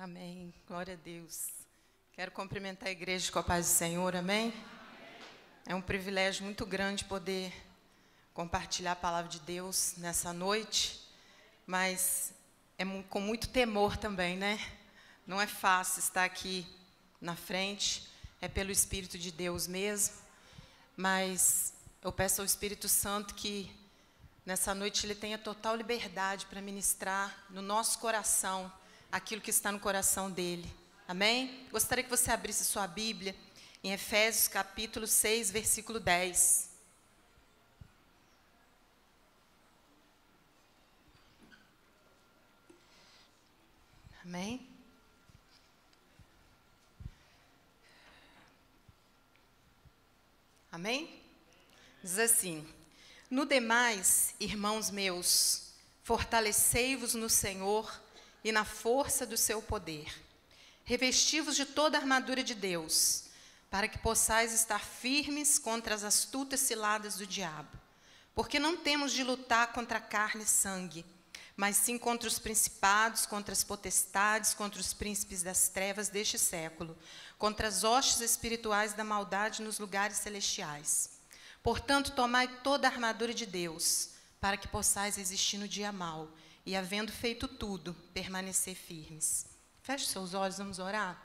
Amém. Glória a Deus. Quero cumprimentar a igreja com a paz do Senhor. Amém? É um privilégio muito grande poder compartilhar a palavra de Deus nessa noite, mas é com muito temor também, né? Não é fácil estar aqui na frente, é pelo Espírito de Deus mesmo, mas eu peço ao Espírito Santo que nessa noite Ele tenha total liberdade para ministrar no nosso coração aquilo que está no coração dEle. Amém? Gostaria que você abrisse sua Bíblia em Efésios capítulo 6, versículo 10. Amém? Amém? Diz assim: no demais, irmãos meus, fortalecei-vos no Senhor e na força do seu poder. Revesti-vos de toda a armadura de Deus, para que possais estar firmes contra as astutas ciladas do diabo. Porque não temos de lutar contra carne e sangue, mas sim contra os principados, contra as potestades, contra os príncipes das trevas deste século, contra as hostes espirituais da maldade nos lugares celestiais. Portanto, tomai toda a armadura de Deus, para que possais resistir no dia mau, e, havendo feito tudo, permanecer firmes. Feche seus olhos, vamos orar.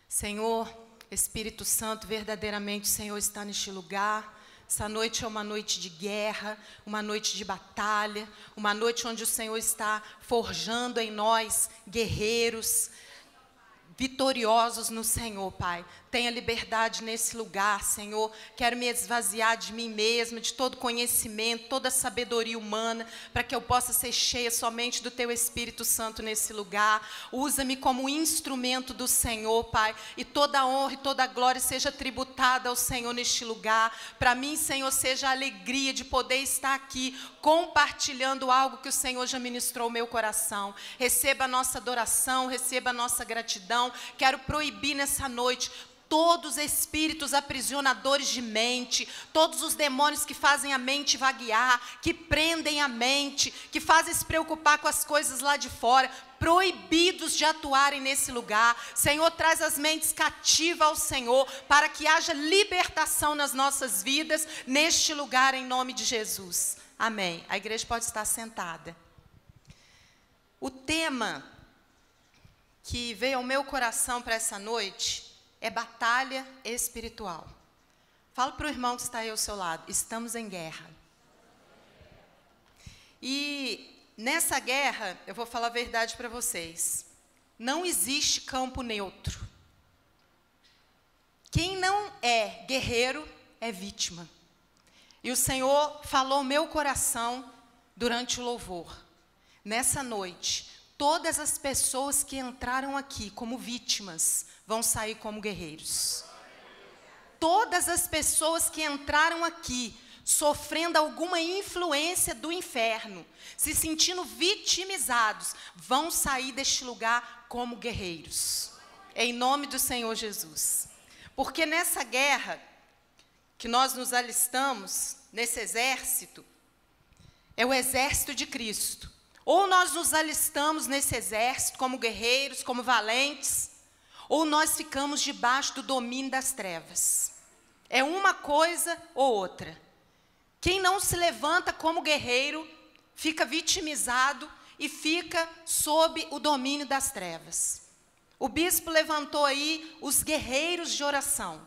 Senhor, Espírito Santo, verdadeiramente o Senhor está neste lugar. Essa noite é uma noite de guerra, uma noite de batalha, uma noite onde o Senhor está forjando em nós guerreiros vitoriosos no Senhor, Pai. Tenha liberdade nesse lugar, Senhor. Quero me esvaziar de mim mesma, de todo conhecimento, toda sabedoria humana, para que eu possa ser cheia somente do Teu Espírito Santo nesse lugar. Usa-me como instrumento do Senhor, Pai, e toda a honra e toda a glória seja tributada ao Senhor neste lugar. Para mim, Senhor, seja a alegria de poder estar aqui, compartilhando algo que o Senhor já ministrou ao meu coração. Receba a nossa adoração, receba a nossa gratidão. Quero proibir nessa noite todos os espíritos aprisionadores de mente, todos os demônios que fazem a mente vaguear, que prendem a mente, que fazem se preocupar com as coisas lá de fora, proibidos de atuarem nesse lugar. Senhor, traz as mentes cativas ao Senhor, para que haja libertação nas nossas vidas, neste lugar, em nome de Jesus. Amém. A igreja pode estar sentada. O tema que veio ao meu coração para essa noite é batalha espiritual. Fala para o irmão que está aí ao seu lado: estamos em guerra. E nessa guerra, eu vou falar a verdade para vocês: não existe campo neutro. Quem não é guerreiro é vítima. E o Senhor falou ao meu coração durante o louvor. Nessa noite, todas as pessoas que entraram aqui como vítimas vão sair como guerreiros. Todas as pessoas que entraram aqui sofrendo alguma influência do inferno, se sentindo vitimizados, vão sair deste lugar como guerreiros. Em nome do Senhor Jesus. Porque nessa guerra que nós nos alistamos, nesse exército, é o exército de Cristo. Ou nós nos alistamos nesse exército como guerreiros, como valentes, ou nós ficamos debaixo do domínio das trevas. É uma coisa ou outra. Quem não se levanta como guerreiro, fica vitimizado e fica sob o domínio das trevas. O bispo levantou aí os guerreiros de oração,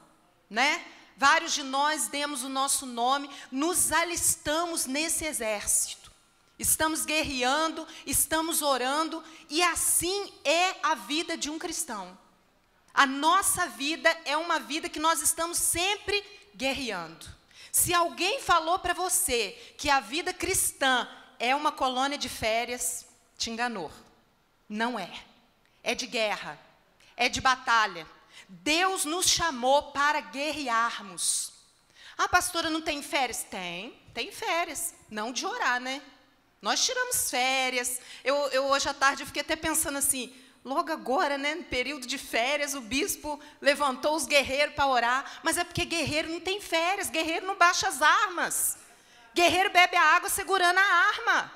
né? Vários de nós demos o nosso nome, nos alistamos nesse exército. Estamos guerreando, estamos orando, e assim é a vida de um cristão. A nossa vida é uma vida que nós estamos sempre guerreando. Se alguém falou para você que a vida cristã é uma colônia de férias, te enganou. Não é. É de guerra, é de batalha. Deus nos chamou para guerrearmos. Ah, pastora, não tem férias? Tem férias. Não de orar, né? Nós tiramos férias. Eu hoje à tarde fiquei até pensando assim, logo agora, né, no período de férias, o bispo levantou os guerreiros para orar, mas é porque guerreiro não tem férias, guerreiro não baixa as armas. Guerreiro bebe a água segurando a arma.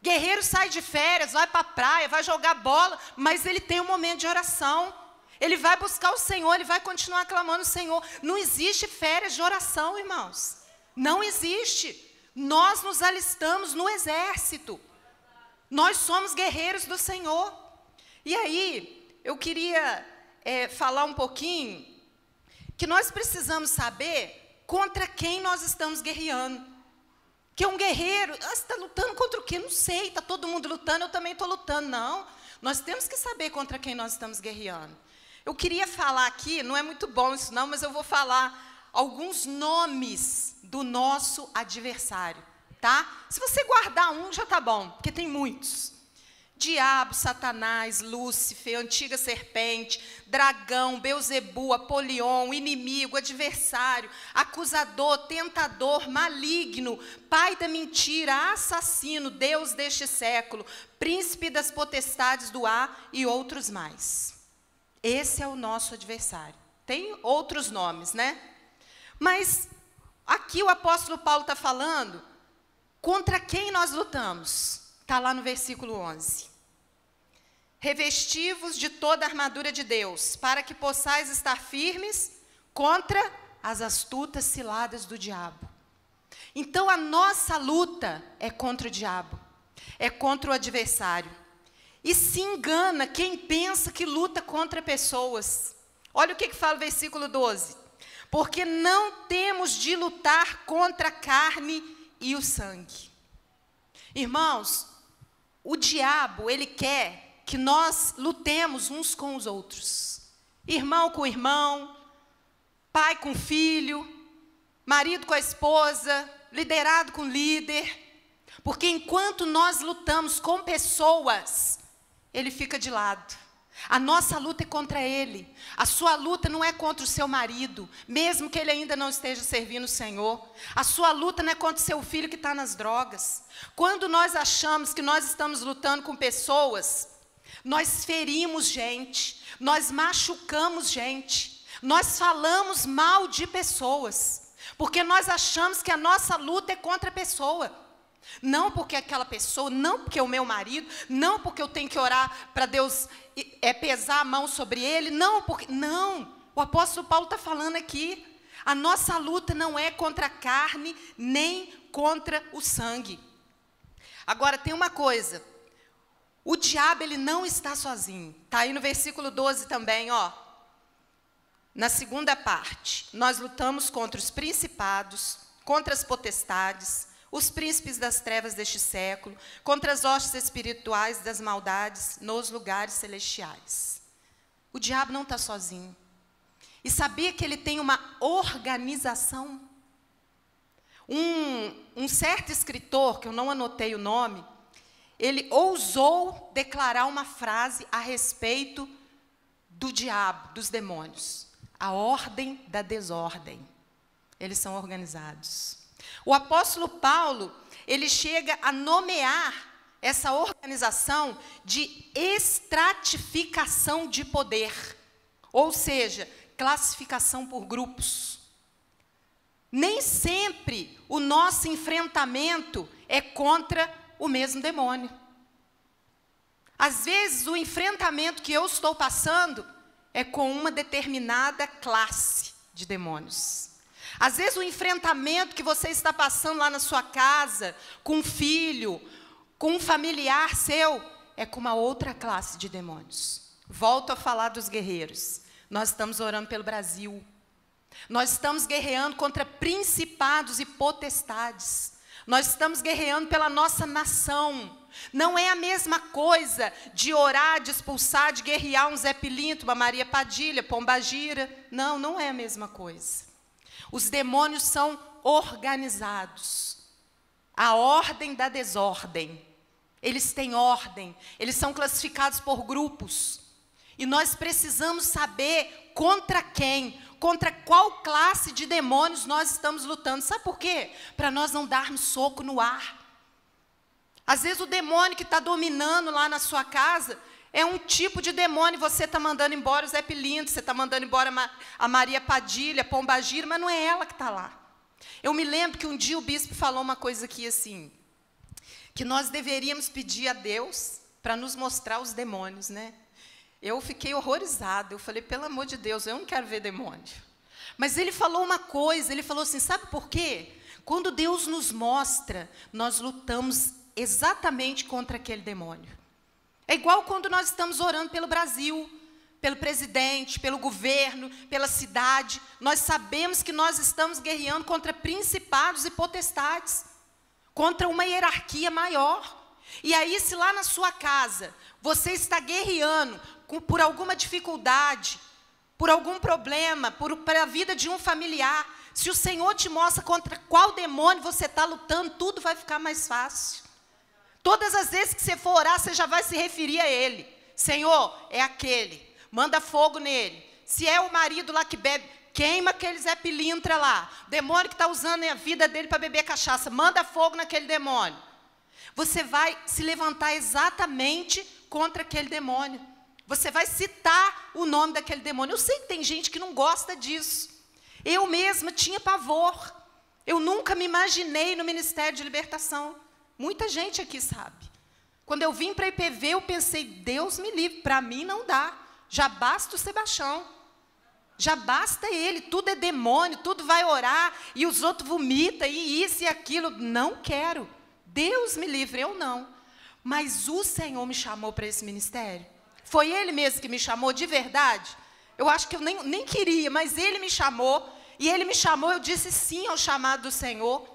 Guerreiro sai de férias, vai para a praia, vai jogar bola, mas ele tem um momento de oração. Ele vai buscar o Senhor, ele vai continuar clamando o Senhor. Não existe férias de oração, irmãos. Não existe. Nós nos alistamos no exército. Nós somos guerreiros do Senhor. E aí, eu queria falar um pouquinho que nós precisamos saber contra quem nós estamos guerreando. Que um guerreiro, você está lutando contra o quê? Não sei, está todo mundo lutando, eu também estou lutando. Não, nós temos que saber contra quem nós estamos guerreando. Eu queria falar aqui, não é muito bom isso não, mas eu vou falar alguns nomes do nosso adversário, tá? Se você guardar um, já tá bom, porque tem muitos. Diabo, Satanás, Lúcifer, antiga serpente, dragão, Beuzebu, Apolion, inimigo, adversário, acusador, tentador, maligno, pai da mentira, assassino, Deus deste século, príncipe das potestades do ar e outros mais. Esse é o nosso adversário. Tem outros nomes, né? Mas aqui o apóstolo Paulo está falando contra quem nós lutamos. Está lá no versículo 11. Revesti-vos de toda a armadura de Deus, para que possais estar firmes contra as astutas ciladas do diabo. Então, a nossa luta é contra o diabo, é contra o adversário. E se engana quem pensa que luta contra pessoas. Olha o que fala o versículo 12. Porque não temos de lutar contra a carne e o sangue. Irmãos, o diabo, ele quer que nós lutemos uns com os outros. Irmão com irmão, pai com filho, marido com a esposa, liderado com líder. Porque enquanto nós lutamos com pessoas, ele fica de lado. A nossa luta é contra ele. A sua luta não é contra o seu marido, mesmo que ele ainda não esteja servindo o Senhor. A sua luta não é contra o seu filho que está nas drogas. Quando nós achamos que nós estamos lutando com pessoas, nós ferimos gente, nós machucamos gente, nós falamos mal de pessoas, porque nós achamos que a nossa luta é contra a pessoa. Não porque aquela pessoa, não porque o meu marido, não porque eu tenho que orar para Deus pesar a mão sobre ele, não, porque, não. O apóstolo Paulo está falando aqui, a nossa luta não é contra a carne, nem contra o sangue. Agora, tem uma coisa, o diabo, ele não está sozinho. Está aí no versículo 12 também, ó. Na segunda parte, nós lutamos contra os principados, contra as potestades, os príncipes das trevas deste século, contra as hostes espirituais das maldades nos lugares celestiais. O diabo não está sozinho. E sabia que ele tem uma organização? Um certo escritor, que eu não anotei o nome, ele ousou declarar uma frase a respeito do diabo, dos demônios. A ordem da desordem. Eles são organizados. O apóstolo Paulo, ele chega a nomear essa organização de estratificação de poder, ou seja, classificação por grupos. Nem sempre o nosso enfrentamento é contra o mesmo demônio. Às vezes, o enfrentamento que eu estou passando é com uma determinada classe de demônios. Às vezes o enfrentamento que você está passando lá na sua casa, com um filho, com um familiar seu, é com uma outra classe de demônios. Volto a falar dos guerreiros. Nós estamos orando pelo Brasil. Nós estamos guerreando contra principados e potestades. Nós estamos guerreando pela nossa nação. Não é a mesma coisa de orar, de expulsar, de guerrear um Zé Pilinto, uma Maria Padilha, Pombagira. Não, não é a mesma coisa. Os demônios são organizados. A ordem da desordem. Eles têm ordem. Eles são classificados por grupos. E nós precisamos saber contra quem, contra qual classe de demônios nós estamos lutando. Sabe por quê? Para nós não darmos soco no ar. Às vezes o demônio que está dominando lá na sua casa é um tipo de demônio, você está mandando embora o Zé Pilinto, você está mandando embora a Maria Padilha, Pombagira, mas não é ela que está lá. Eu me lembro que um dia o bispo falou uma coisa aqui assim, que nós deveríamos pedir a Deus para nos mostrar os demônios, né? Eu fiquei horrorizada, eu falei, pelo amor de Deus, eu não quero ver demônio. Mas ele falou uma coisa, ele falou assim, sabe por quê? Quando Deus nos mostra, nós lutamos exatamente contra aquele demônio. É igual quando nós estamos orando pelo Brasil, pelo presidente, pelo governo, pela cidade. Nós sabemos que nós estamos guerreando contra principados e potestades, contra uma hierarquia maior. E aí, se lá na sua casa, você está guerreando por alguma dificuldade, por algum problema, para a vida de um familiar, se o Senhor te mostra contra qual demônio você está lutando, tudo vai ficar mais fácil. Todas as vezes que você for orar, você já vai se referir a Ele. Senhor, é aquele, manda fogo nele. Se é o marido lá que bebe, queima aquele Zé Pilintra lá. Demônio que está usando a vida dele para beber cachaça, manda fogo naquele demônio. Você vai se levantar exatamente contra aquele demônio. Você vai citar o nome daquele demônio. Eu sei que tem gente que não gosta disso. Eu mesma tinha pavor. Eu nunca me imaginei no Ministério de Libertação. Muita gente aqui sabe. Quando eu vim para a IPV, eu pensei, Deus me livre, para mim não dá. Já basta o Sebastião. Já basta ele, tudo é demônio, tudo vai orar, e os outros vomitam, e isso e aquilo. Não quero. Deus me livre, eu não. Mas o Senhor me chamou para esse ministério. Foi Ele mesmo que me chamou de verdade. Eu acho que eu nem queria, mas Ele me chamou. E Ele me chamou, eu disse sim ao chamado do Senhor.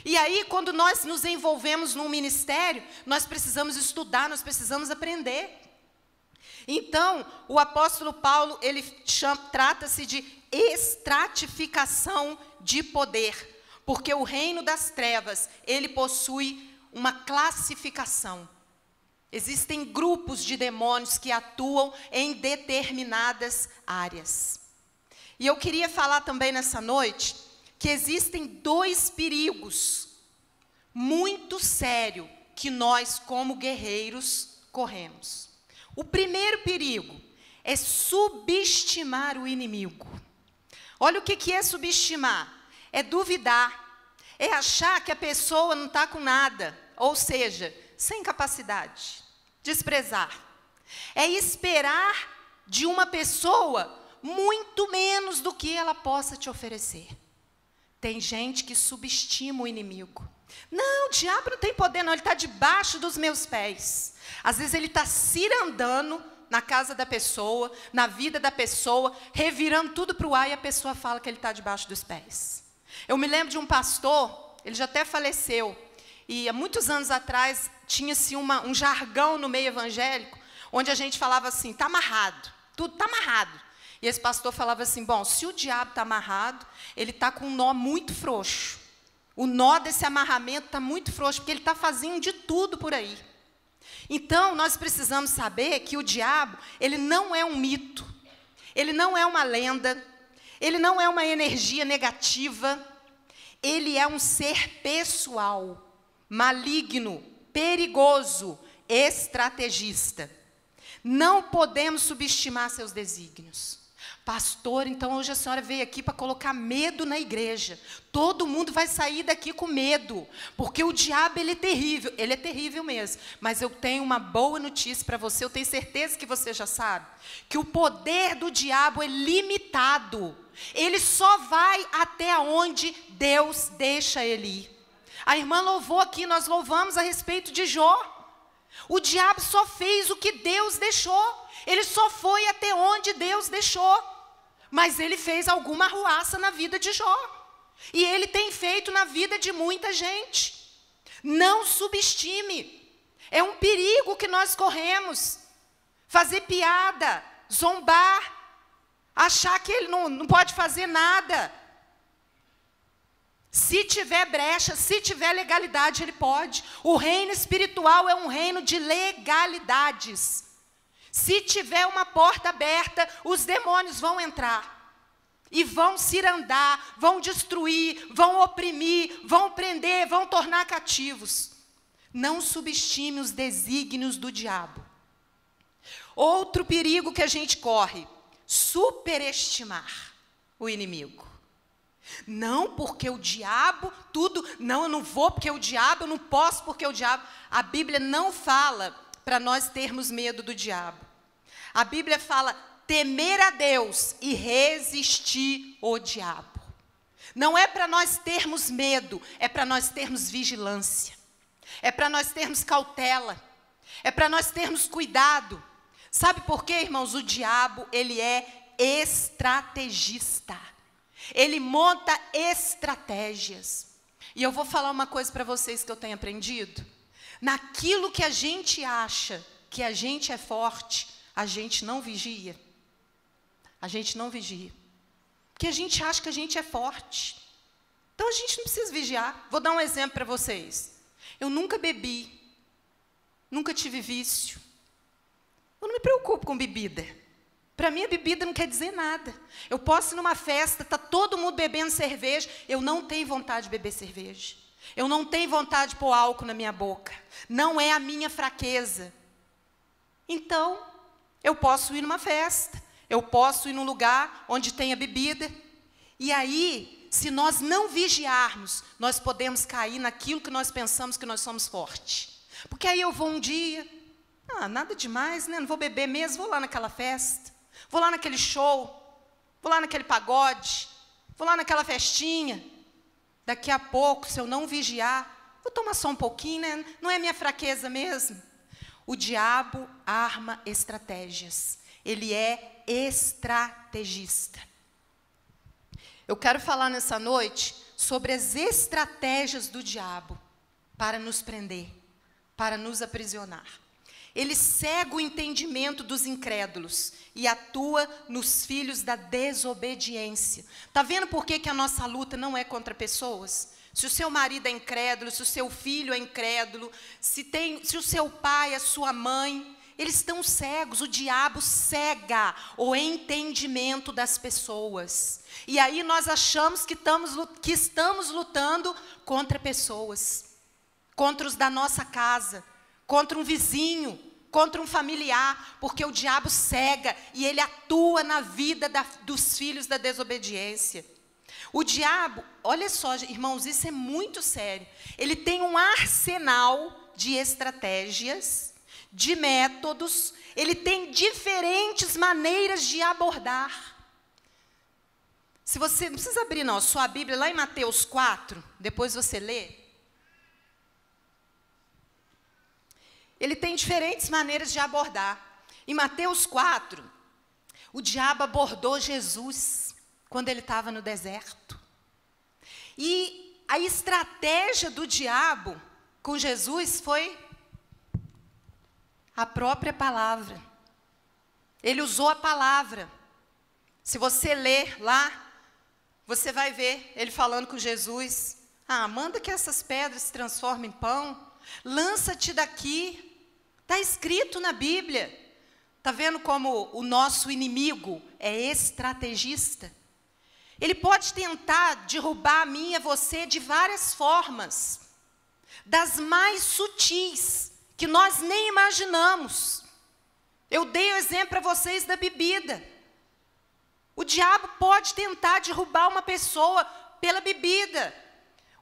E aí, quando nós nos envolvemos num ministério, nós precisamos estudar, nós precisamos aprender. Então, o apóstolo Paulo, ele trata-se de estratificação de poder. Porque o reino das trevas, ele possui uma classificação. Existem grupos de demônios que atuam em determinadas áreas. E eu queria falar também nessa noite que existem 2 perigos muito sérios que nós, como guerreiros, corremos. O primeiro perigo é subestimar o inimigo. Olha o que é subestimar. É duvidar, é achar que a pessoa não está com nada, ou seja, sem capacidade, desprezar. É esperar de uma pessoa muito menos do que ela possa te oferecer. Tem gente que subestima o inimigo. Não, o diabo não tem poder não, ele está debaixo dos meus pés. Às vezes ele está cirandando na casa da pessoa, na vida da pessoa, revirando tudo para o ar e a pessoa fala que ele está debaixo dos pés. Eu me lembro de um pastor, ele já até faleceu, e há muitos anos atrás tinha-se um jargão no meio evangélico, onde a gente falava assim, está amarrado, tudo está amarrado. E esse pastor falava assim, bom, se o diabo está amarrado, ele está com um nó muito frouxo. O nó desse amarramento está muito frouxo, porque ele está fazendo de tudo por aí. Então, nós precisamos saber que o diabo, ele não é um mito, ele não é uma lenda, ele não é uma energia negativa, ele é um ser pessoal, maligno, perigoso, estrategista. Não podemos subestimar seus desígnios. Pastor, então hoje a senhora veio aqui para colocar medo na igreja. Todo mundo vai sair daqui com medo, porque o diabo ele é terrível mesmo. Mas eu tenho uma boa notícia para você, eu tenho certeza que você já sabe, que o poder do diabo é limitado. Ele só vai até onde Deus deixa ele ir. A irmã louvou aqui, nós louvamos a respeito de Jó. O diabo só fez o que Deus deixou. Ele só foi até onde Deus deixou. Mas ele fez alguma arruaça na vida de Jó. E ele tem feito na vida de muita gente. Não subestime. É um perigo que nós corremos. Fazer piada, zombar, achar que ele não pode fazer nada. Se tiver brecha, se tiver legalidade, ele pode. O reino espiritual é um reino de legalidades. Se tiver uma porta aberta, os demônios vão entrar. E vão cirandar, vão destruir, vão oprimir, vão prender, vão tornar cativos. Não subestime os desígnios do diabo. Outro perigo que a gente corre, superestimar o inimigo. Não, porque o diabo, tudo, não, eu não vou porque o diabo, eu não posso porque o diabo. A Bíblia não fala para nós termos medo do diabo. A Bíblia fala temer a Deus e resistir ao diabo. Não é para nós termos medo, é para nós termos vigilância. É para nós termos cautela. É para nós termos cuidado. Sabe por quê, irmãos? O diabo, ele é estrategista. Ele monta estratégias. E eu vou falar uma coisa para vocês que eu tenho aprendido. Naquilo que a gente acha que a gente é forte, a gente não vigia. A gente não vigia. Porque a gente acha que a gente é forte. Então a gente não precisa vigiar. Vou dar um exemplo para vocês. Eu nunca bebi. Nunca tive vício. Eu não me preocupo com bebida. Para mim, a bebida não quer dizer nada. Eu posso ir numa festa, está todo mundo bebendo cerveja, eu não tenho vontade de beber cerveja. Eu não tenho vontade de pôr álcool na minha boca. Não é a minha fraqueza. Então, eu posso ir numa festa, eu posso ir num lugar onde tenha bebida. E aí, se nós não vigiarmos, nós podemos cair naquilo que nós pensamos que nós somos fortes. Porque aí eu vou um dia, nada demais, né? Não vou beber mesmo, vou lá naquela festa. Vou lá naquele show, vou lá naquele pagode, vou lá naquela festinha. Daqui a pouco, se eu não vigiar, vou tomar só um pouquinho, né? Não é minha fraqueza mesmo. O diabo arma estratégias. Ele é estrategista. Eu quero falar nessa noite sobre as estratégias do diabo para nos prender, para nos aprisionar. Ele cega o entendimento dos incrédulos e atua nos filhos da desobediência. Está vendo por que a nossa luta não é contra pessoas? Se o seu marido é incrédulo, se o seu filho é incrédulo, se o seu pai, a sua mãe, eles estão cegos. O diabo cega o entendimento das pessoas. E aí nós achamos que estamos lutando contra pessoas, contra os da nossa casa, contra um vizinho, contra um familiar, porque o diabo cega e ele atua na vida dos filhos da desobediência. O diabo, olha só, irmãos, isso é muito sério. Ele tem um arsenal de estratégias, de métodos, ele tem diferentes maneiras de abordar. Se você, não precisa abrir não, sua Bíblia lá em Mateus 4, depois você lê. Ele tem diferentes maneiras de abordar. Em Mateus 4, o diabo abordou Jesus quando ele estava no deserto. E a estratégia do diabo com Jesus foi a própria palavra. Ele usou a palavra. Se você ler lá, você vai ver ele falando com Jesus. Manda que essas pedras se transformem em pão. Lança-te daqui. Está escrito na Bíblia. Está vendo como o nosso inimigo é estrategista? Ele pode tentar derrubar a mim e a você de várias formas. Das mais sutis, que nós nem imaginamos. Eu dei o exemplo para vocês da bebida. O diabo pode tentar derrubar uma pessoa pela bebida.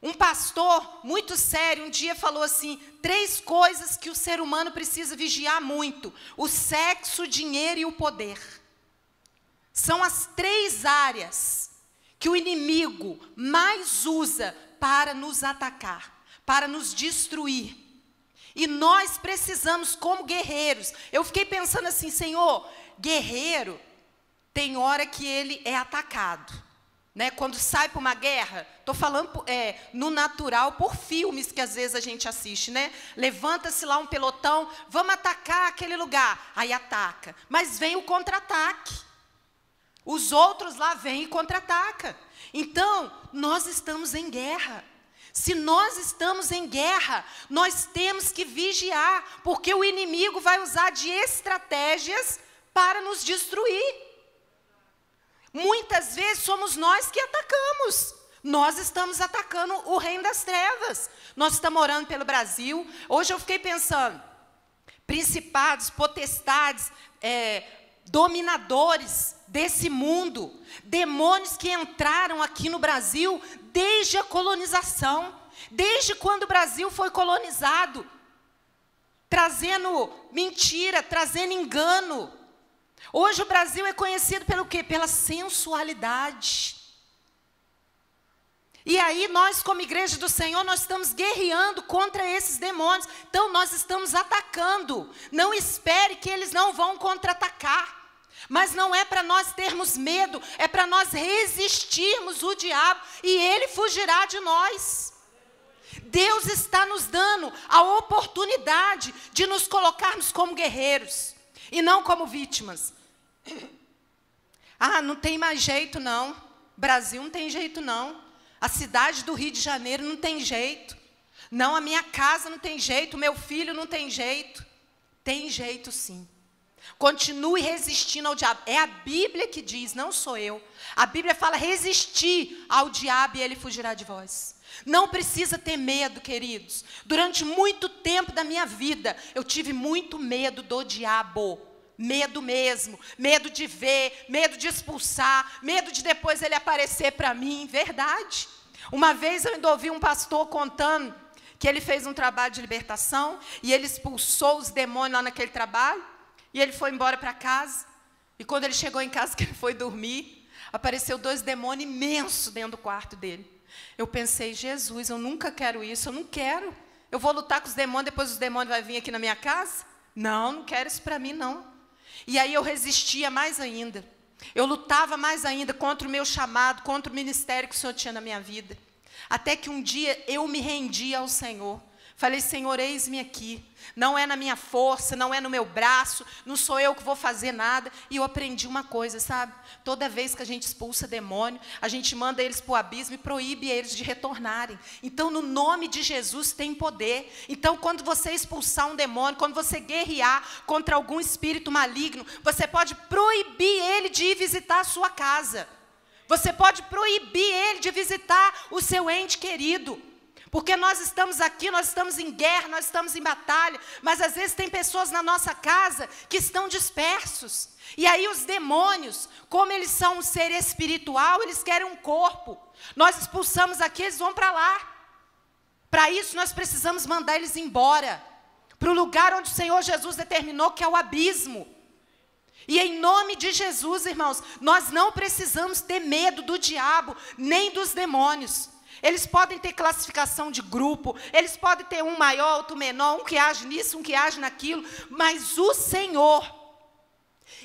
Um pastor muito sério um dia falou assim, 3 coisas que o ser humano precisa vigiar muito: o sexo, o dinheiro e o poder. São as 3 áreas que o inimigo mais usa para nos atacar, para nos destruir. E nós precisamos, como guerreiros, eu fiquei pensando assim, Senhor, guerreiro tem hora que ele é atacado. Né, quando sai para uma guerra, estou falando no natural, por filmes que às vezes a gente assiste, né? Levanta-se lá um pelotão, vamos atacar aquele lugar, aí ataca. Mas vem o contra-ataque. Os outros lá vêm e contra-atacam. Então, nós estamos em guerra. Se nós estamos em guerra, nós temos que vigiar, porque o inimigo vai usar de estratégias para nos destruir. Muitas vezes somos nós que atacamos. Nós estamos atacando o reino das trevas. Nós estamos orando pelo Brasil. Hoje eu fiquei pensando, principados, potestades, dominadores desse mundo, demônios que entraram aqui no Brasil desde a colonização, desde quando o Brasil foi colonizado, trazendo mentira, trazendo engano. Hoje o Brasil é conhecido pelo quê? Pela sensualidade. E aí nós, como igreja do Senhor, nós estamos guerreando contra esses demônios. Então nós estamos atacando. Não espere que eles não vão contra-atacar. Mas não é para nós termos medo, é para nós resistirmos o diabo e ele fugirá de nós. Deus está nos dando a oportunidade de nos colocarmos como guerreiros e não como vítimas. Ah, não tem mais jeito não. Brasil não tem jeito não. A cidade do Rio de Janeiro não tem jeito. Não, a minha casa não tem jeito, o meu filho não tem jeito. Tem jeito sim. Continue resistindo ao diabo. É a Bíblia que diz, não sou eu. A Bíblia fala resistir ao diabo e ele fugirá de vós. Não precisa ter medo, queridos. Durante muito tempo da minha vida, eu tive muito medo do diabo. Medo mesmo. Medo de ver, medo de expulsar, medo de depois ele aparecer para mim. Verdade. Uma vez eu ainda ouvi um pastor contando que ele fez um trabalho de libertação e ele expulsou os demônios lá naquele trabalho. E ele foi embora para casa, e quando ele chegou em casa, que ele foi dormir, apareceu 2 demônios imensos dentro do quarto dele. Eu pensei, Jesus, eu nunca quero isso, eu não quero. Eu vou lutar com os demônios, depois os demônios vão vir aqui na minha casa? Não, não quero isso para mim, não. E aí eu resistia mais ainda. Eu lutava mais ainda contra o meu chamado, contra o ministério que o Senhor tinha na minha vida. Até que um dia eu me rendi ao Senhor. Falei, Senhor, eis-me aqui. Não é na minha força, não é no meu braço, não sou eu que vou fazer nada. E eu aprendi uma coisa, sabe? Toda vez que a gente expulsa demônio, a gente manda eles para o abismo e proíbe eles de retornarem. Então, no nome de Jesus tem poder. Então, quando você expulsar um demônio, quando você guerrear contra algum espírito maligno, você pode proibir ele de ir visitar a sua casa. Você pode proibir ele de visitar o seu ente querido. Porque nós estamos aqui, nós estamos em guerra, nós estamos em batalha, mas às vezes tem pessoas na nossa casa que estão dispersos. E aí os demônios, como eles são um ser espiritual, eles querem um corpo. Nós expulsamos aqui, eles vão para lá. Para isso nós precisamos mandar eles embora, para o lugar onde o Senhor Jesus determinou, que é o abismo. E em nome de Jesus, irmãos, nós não precisamos ter medo do diabo, nem dos demônios. Eles podem ter classificação de grupo, eles podem ter um maior, outro menor, um que age nisso, um que age naquilo, mas o Senhor,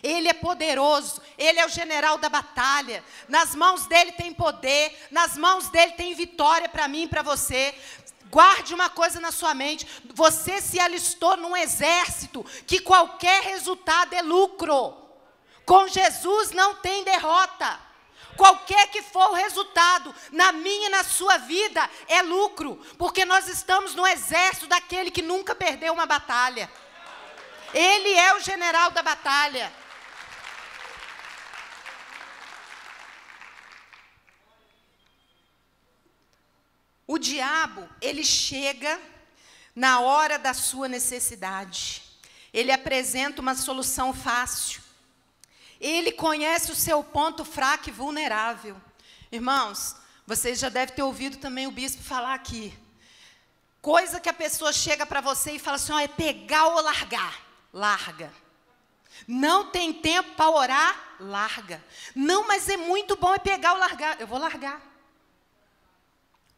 Ele é poderoso, Ele é o general da batalha, nas mãos dEle tem poder, nas mãos dEle tem vitória para mim e para você. Guarde uma coisa na sua mente, você se alistou num exército, que qualquer resultado é lucro, com Jesus não tem derrota. Qualquer que for o resultado, na minha e na sua vida, é lucro. Porque nós estamos no exército daquele que nunca perdeu uma batalha. Ele é o general da batalha. O diabo, ele chega na hora da sua necessidade. Ele apresenta uma solução fácil. Ele conhece o seu ponto fraco e vulnerável. Irmãos, vocês já devem ter ouvido também o bispo falar aqui. Coisa que a pessoa chega para você e fala assim, ó, é pegar ou largar. Larga. Não tem tempo para orar? Larga. Não, mas é muito bom é pegar ou largar. Eu vou largar.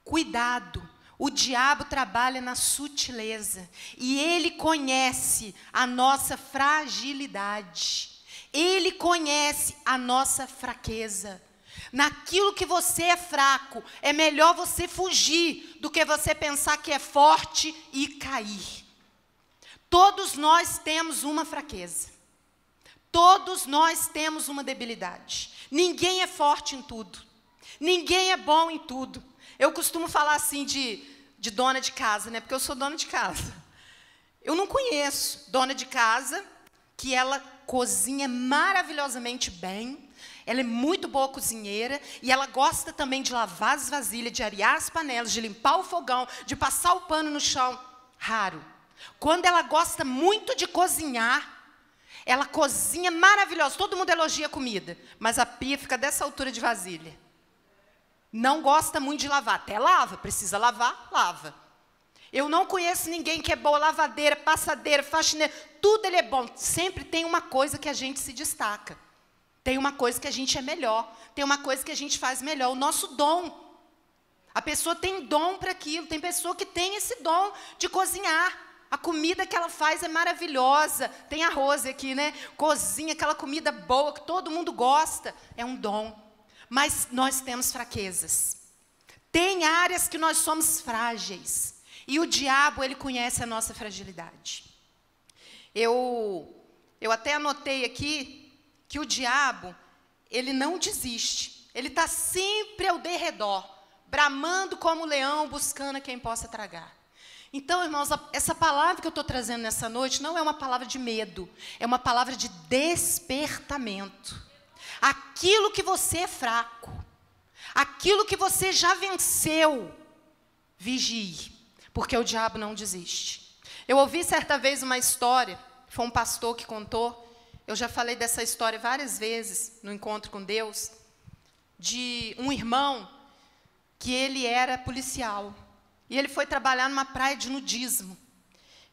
Cuidado. O diabo trabalha na sutileza. E ele conhece a nossa fragilidade. Ele conhece a nossa fraqueza. Naquilo que você é fraco, é melhor você fugir do que você pensar que é forte e cair. Todos nós temos uma fraqueza. Todos nós temos uma debilidade. Ninguém é forte em tudo. Ninguém é bom em tudo. Eu costumo falar assim de dona de casa, né? Porque eu sou dona de casa. Eu não conheço dona de casa que ela cozinha maravilhosamente bem, ela é muito boa cozinheira, e ela gosta também de lavar as vasilhas, de arear as panelas, de limpar o fogão, de passar o pano no chão. Raro. Quando ela gosta muito de cozinhar, Ela cozinha maravilhosa, todo mundo elogia a comida, mas a pia fica dessa altura de vasilha. Não gosta muito de lavar, até lava, precisa lavar, lava. Eu não conheço ninguém que é boa lavadeira, passadeira, faxineira, tudo ele é bom. Sempre tem uma coisa que a gente se destaca. Tem uma coisa que a gente é melhor, tem uma coisa que a gente faz melhor, o nosso dom. A pessoa tem dom para aquilo, tem pessoa que tem esse dom de cozinhar. A comida que ela faz é maravilhosa. Tem a Rose aqui, né? Cozinha aquela comida boa que todo mundo gosta. É um dom. Mas nós temos fraquezas. Tem áreas que nós somos frágeis. E o diabo, ele conhece a nossa fragilidade. Eu até anotei aqui que o diabo, ele não desiste. Ele está sempre ao derredor, bramando como leão, buscando a quem possa tragar. Então, irmãos, essa palavra que eu estou trazendo nessa noite não é uma palavra de medo, é uma palavra de despertamento. Aquilo que você é fraco, aquilo que você já venceu, vigie, porque o diabo não desiste. Eu ouvi certa vez uma história, foi um pastor que contou, eu já falei dessa história várias vezes no encontro com Deus, de um irmão que ele era policial. E ele foi trabalhar numa praia de nudismo.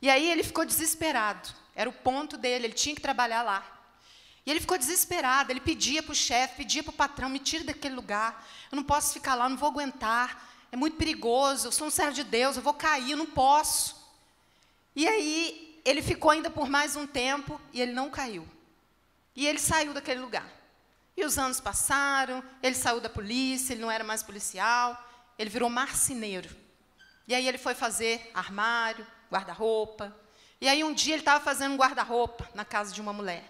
E aí ele ficou desesperado. Era o ponto dele, ele tinha que trabalhar lá. E ele ficou desesperado, ele pedia para o chefe, pedia para o patrão, me tire daquele lugar. Eu não posso ficar lá, eu não vou aguentar. É muito perigoso, eu sou um servo de Deus, eu vou cair, eu não posso. E aí ele ficou ainda por mais um tempo e ele não caiu. E ele saiu daquele lugar. E os anos passaram, ele saiu da polícia, ele não era mais policial, ele virou marceneiro. E aí ele foi fazer armário, guarda-roupa. E aí um dia ele estava fazendo um guarda-roupa na casa de uma mulher.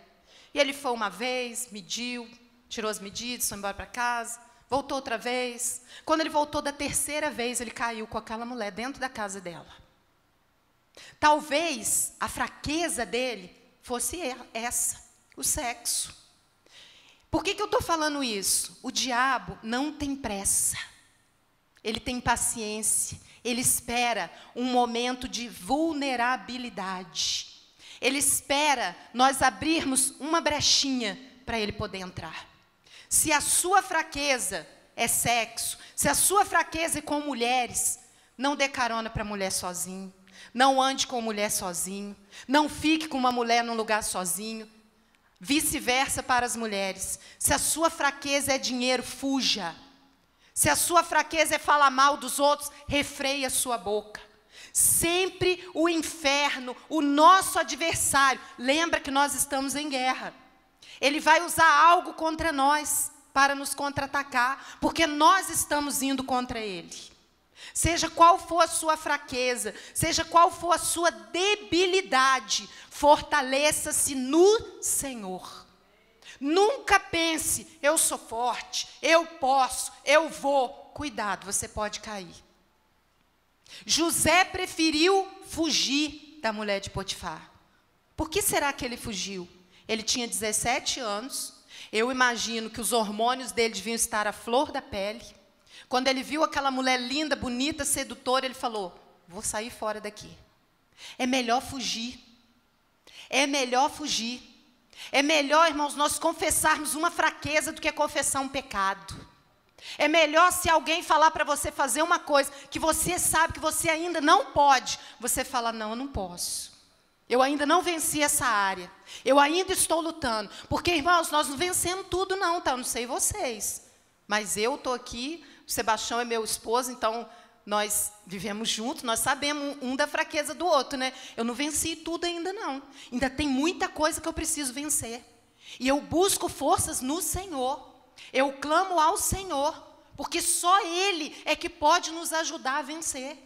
E ele foi uma vez, mediu, tirou as medidas, foi embora para casa, voltou outra vez. Quando ele voltou da terceira vez, ele caiu com aquela mulher dentro da casa dela. Talvez a fraqueza dele fosse essa, o sexo. Por que eu estou falando isso? O diabo não tem pressa. Ele tem paciência. Ele espera um momento de vulnerabilidade. Ele espera nós abrirmos uma brechinha para ele poder entrar. Se a sua fraqueza é sexo, se a sua fraqueza é com mulheres, não dê carona para mulher sozinho. Não ande com mulher sozinho. Não fique com uma mulher num lugar sozinho. Vice-versa para as mulheres. Se a sua fraqueza é dinheiro, fuja. Se a sua fraqueza é falar mal dos outros, refreie a sua boca. Sempre o inferno, o nosso adversário, lembra que nós estamos em guerra. Ele vai usar algo contra nós para nos contra-atacar, porque nós estamos indo contra ele. Seja qual for a sua fraqueza, seja qual for a sua debilidade, fortaleça-se no Senhor. Nunca pense, eu sou forte, eu posso, eu vou. Cuidado, você pode cair. José preferiu fugir da mulher de Potifar. Por que será que ele fugiu? Ele tinha 17 anos. Eu imagino que os hormônios dele deviam estar à flor da pele. Quando ele viu aquela mulher linda, bonita, sedutora, ele falou, vou sair fora daqui. É melhor fugir. É melhor fugir. É melhor, irmãos, nós confessarmos uma fraqueza do que confessar um pecado. É melhor se alguém falar para você fazer uma coisa que você sabe que você ainda não pode, você fala, não, eu não posso. Eu ainda não venci essa área. Eu ainda estou lutando. Porque, irmãos, nós não vencemos tudo não, tá? Eu não sei vocês. Mas eu estou aqui, o Sebastião é meu esposo, então nós vivemos juntos, nós sabemos um da fraqueza do outro, né? Eu não venci tudo ainda não. Ainda tem muita coisa que eu preciso vencer. E eu busco forças no Senhor. Eu clamo ao Senhor, porque só Ele é que pode nos ajudar a vencer.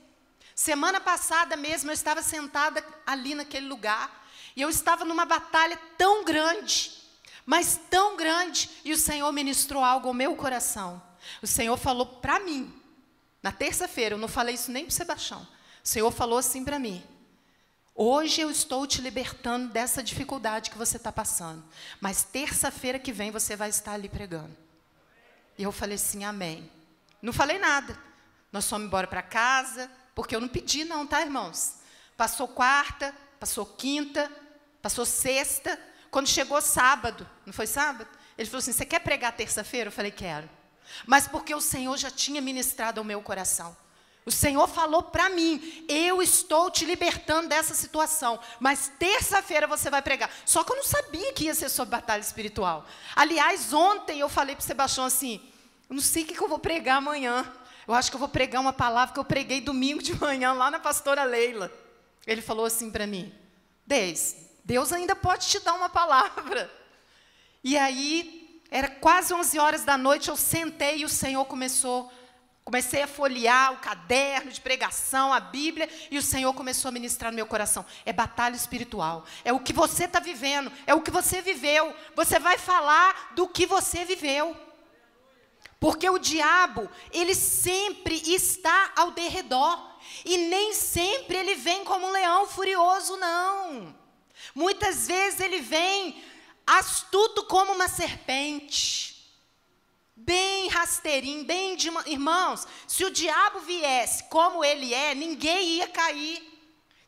Semana passada mesmo, eu estava sentada ali naquele lugar, e eu estava numa batalha tão grande, mas tão grande, e o Senhor ministrou algo ao meu coração. O Senhor falou para mim, na terça-feira, eu não falei isso nem para o Sebastião, o Senhor falou assim para mim, hoje eu estou te libertando dessa dificuldade que você está passando, mas terça-feira que vem você vai estar ali pregando. E eu falei assim, amém. Não falei nada. Nós fomos embora para casa, porque eu não pedi não, tá, irmãos? Passou quarta, passou quinta, passou sexta. Quando chegou sábado, não foi sábado? Ele falou assim, você quer pregar terça-feira? Eu falei, quero. Mas porque o Senhor já tinha ministrado ao meu coração. O Senhor falou para mim, eu estou te libertando dessa situação, mas terça-feira você vai pregar. Só que eu não sabia que ia ser sobre batalha espiritual. Aliás, ontem eu falei para o Sebastião assim, eu não sei o que eu vou pregar amanhã. Eu acho que eu vou pregar uma palavra que eu preguei domingo de manhã lá na pastora Leila. Ele falou assim para mim, Deus ainda pode te dar uma palavra. E aí, era quase 11 horas da noite, eu sentei e o Senhor comecei a folhear o caderno de pregação, a Bíblia, e o Senhor começou a ministrar no meu coração. É batalha espiritual, é o que você está vivendo, é o que você viveu. Você vai falar do que você viveu. Porque o diabo, ele sempre está ao derredor. E nem sempre ele vem como um leão furioso, não. Muitas vezes ele vem astuto como uma serpente. Bem rasteirinho, irmãos, se o diabo viesse como ele é, ninguém ia cair.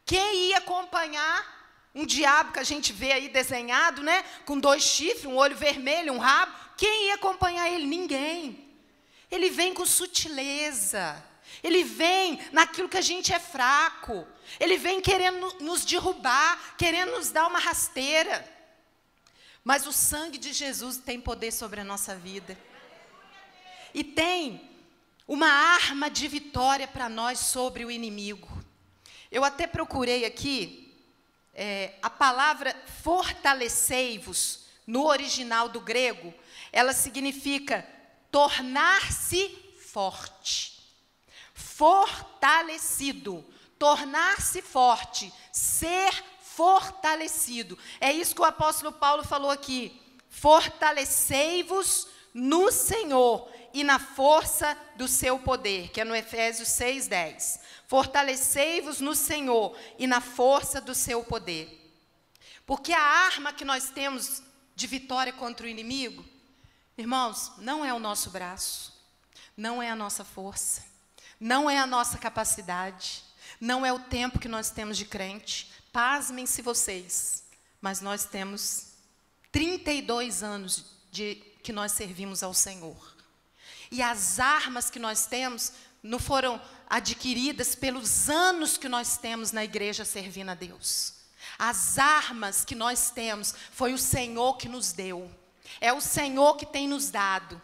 Quem ia acompanhar um diabo que a gente vê aí desenhado, né? Com 2 chifres, um olho vermelho, um rabo. Quem ia acompanhar ele? Ninguém. Ele vem com sutileza. Ele vem naquilo que a gente é fraco. Ele vem querendo nos derrubar, querendo nos dar uma rasteira. Mas o sangue de Jesus tem poder sobre a nossa vida. E tem uma arma de vitória para nós sobre o inimigo. Eu até procurei aqui, a palavra fortalecei-vos, no original do grego, ela significa tornar-se forte. Fortalecido, tornar-se forte, ser fortalecido. É isso que o apóstolo Paulo falou aqui. Fortalecei-vos no Senhor e na força do seu poder, que é no Efésios 6:10. Fortalecei-vos no Senhor e na força do seu poder. Porque a arma que nós temos de vitória contra o inimigo, irmãos, não é o nosso braço, não é a nossa força, não é a nossa capacidade, não é o tempo que nós temos de crente. Pasmem-se vocês, mas nós temos 32 anos que nós servimos ao Senhor. E as armas que nós temos não foram adquiridas pelos anos que nós temos na igreja servindo a Deus. As armas que nós temos foi o Senhor que nos deu. É o Senhor que tem nos dado.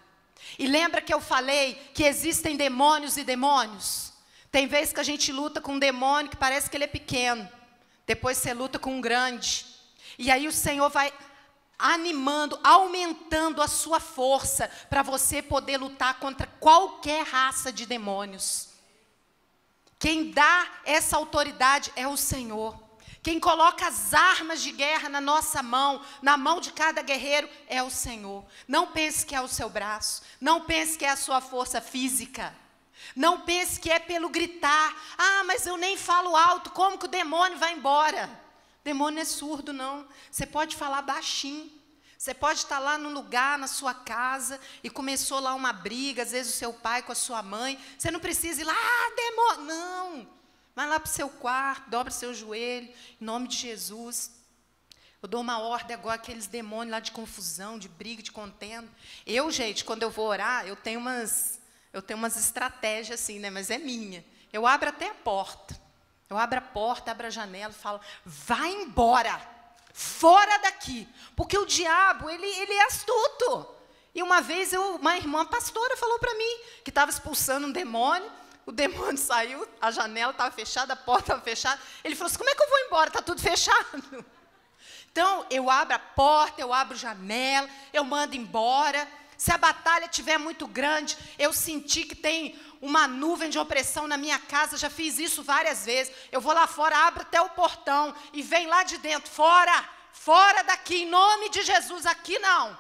E lembra que eu falei que existem demônios e demônios? Tem vezes que a gente luta com um demônio que parece que ele é pequeno. Depois você luta com um grande. E aí o Senhor vai animando, aumentando a sua força para você poder lutar contra qualquer raça de demônios. Quem dá essa autoridade é o Senhor. Quem coloca as armas de guerra na nossa mão, na mão de cada guerreiro, é o Senhor. Não pense que é o seu braço, não pense que é a sua força física. Não pense que é pelo gritar. Ah, mas eu nem falo alto, como que o demônio vai embora? Demônio não é surdo, não. Você pode falar baixinho. Você pode estar lá no lugar, na sua casa, e começou lá uma briga, às vezes o seu pai com a sua mãe. Você não precisa ir lá, demônio. Não. Vai lá para o seu quarto, dobra seu joelho, em nome de Jesus. Eu dou uma ordem agora àqueles demônios lá de confusão, de briga, de contenda. Eu, gente, quando eu vou orar, eu tenho umas estratégias assim, né? Mas é minha. Eu abro até a porta. Eu abro a porta, abro a janela e falo, vai embora, fora daqui. Porque o diabo, ele é astuto. E uma vez, uma irmã pastora falou para mim, que estava expulsando um demônio, o demônio saiu, a janela estava fechada, a porta estava fechada. Ele falou assim, como é que eu vou embora? Está tudo fechado. Então, eu abro a porta, eu abro a janela, eu mando embora. Se a batalha estiver muito grande, eu senti que tem uma nuvem de opressão na minha casa, já fiz isso várias vezes. Eu vou lá fora, abro até o portão e vem lá de dentro, fora daqui, em nome de Jesus, aqui não.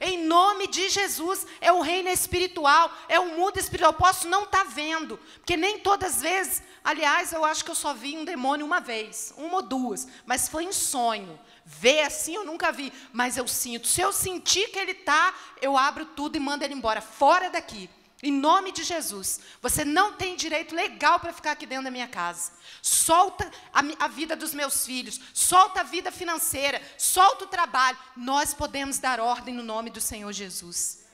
Em nome de Jesus, é o reino espiritual, é o mundo espiritual. Eu posso não estar vendo, porque nem todas as vezes, aliás, eu acho que eu só vi um demônio uma vez, uma ou duas, mas foi em sonho. Ver assim eu nunca vi, mas eu sinto. Se eu sentir que ele está, eu abro tudo e mando ele embora, fora daqui. Em nome de Jesus, você não tem direito legal para ficar aqui dentro da minha casa. Solta a vida dos meus filhos, solta a vida financeira, solta o trabalho. Nós podemos dar ordem no nome do Senhor Jesus.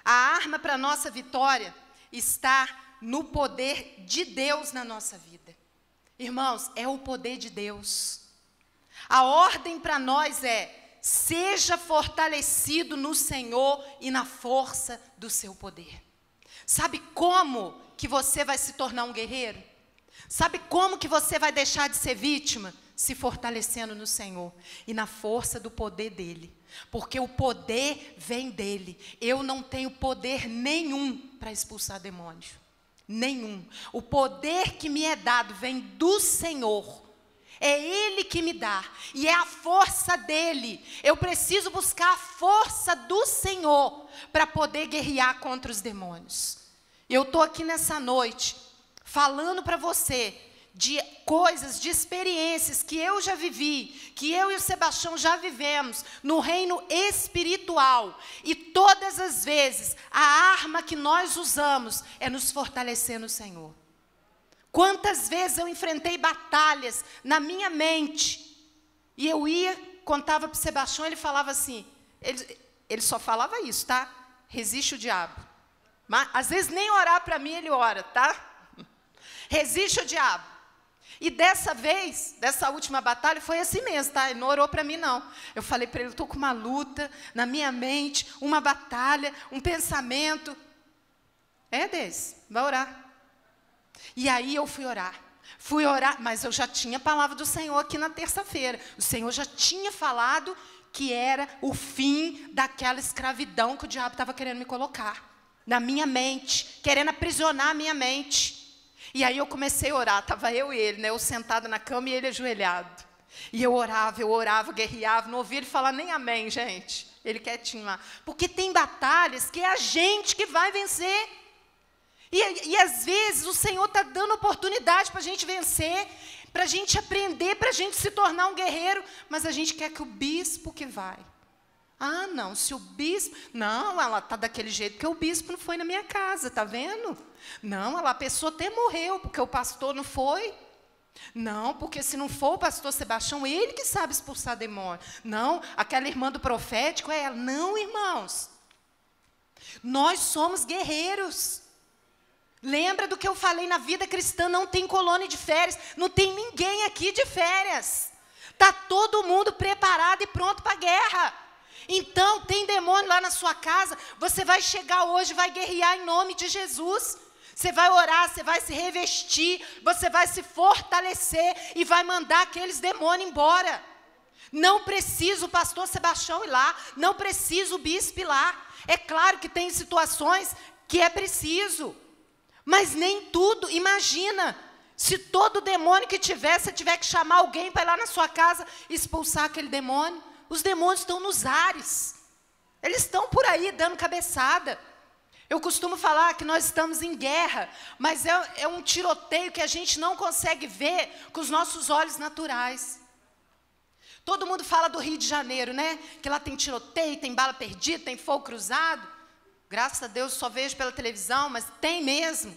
A arma para a nossa vitória está no poder de Deus na nossa vida. Irmãos, é o poder de Deus. A ordem para nós é: seja fortalecido no Senhor e na força do seu poder. Sabe como que você vai se tornar um guerreiro? Sabe como que você vai deixar de ser vítima? Se fortalecendo no Senhor e na força do poder dEle. Porque o poder vem dEle. Eu não tenho poder nenhum para expulsar demônio. Nenhum. O poder que me é dado vem do Senhor. É Ele que me dá, e é a força dEle. Eu preciso buscar a força do Senhor para poder guerrear contra os demônios. Eu estou aqui nessa noite falando para você de coisas, de experiências que eu já vivi, que eu e o Sebastião já vivemos no reino espiritual. E todas as vezes a arma que nós usamos é nos fortalecer no Senhor. Quantas vezes eu enfrentei batalhas na minha mente, e eu ia, contava para o Sebastião, ele falava assim, ele só falava isso, tá? Resiste o diabo. Mas, às vezes nem orar para mim ele ora, tá? Resiste o diabo. E dessa vez, dessa última batalha, foi assim mesmo, tá? Ele não orou para mim, não. Eu falei para ele, eu estou com uma luta na minha mente, uma batalha, um pensamento. É desse, vai orar. E aí eu fui orar, mas eu já tinha a palavra do Senhor aqui na terça-feira. O Senhor já tinha falado que era o fim daquela escravidão que o diabo estava querendo me colocar na minha mente, querendo aprisionar a minha mente. E aí eu comecei a orar, estava eu e ele, né? Eu sentado na cama e ele ajoelhado. E eu orava, guerreava, não ouvia ele falar nem amém, gente. Ele quietinho lá. Porque tem batalhas que é a gente que vai vencer. E às vezes o Senhor está dando oportunidade para a gente vencer, para a gente aprender, para a gente se tornar um guerreiro, mas a gente quer que o bispo que vai. Ah, não, se o bispo... Não, ela está daquele jeito porque o bispo não foi na minha casa, está vendo? Não, a pessoa até morreu porque o pastor não foi. Não, porque se não for o pastor Sebastião, ele que sabe expulsar demônio. Não, aquela irmã do profético é ela. Não, irmãos. Nós somos guerreiros. Lembra do que eu falei na vida cristã, não tem colônia de férias, não tem ninguém aqui de férias. Está todo mundo preparado e pronto para a guerra. Então, tem demônio lá na sua casa, você vai chegar hoje, vai guerrear em nome de Jesus. Você vai orar, você vai se revestir, você vai se fortalecer e vai mandar aqueles demônios embora. Não precisa o pastor Sebastião ir lá, não precisa o bispo ir lá. É claro que tem situações que é preciso. Mas nem tudo, imagina, se todo demônio que tiver, você tiver que chamar alguém para ir lá na sua casa e expulsar aquele demônio. Os demônios estão nos ares, eles estão por aí dando cabeçada. Eu costumo falar que nós estamos em guerra, mas é um tiroteio que a gente não consegue ver com os nossos olhos naturais. Todo mundo fala do Rio de Janeiro, né? Que lá tem tiroteio, tem bala perdida, tem fogo cruzado. Graças a Deus, só vejo pela televisão, mas tem mesmo.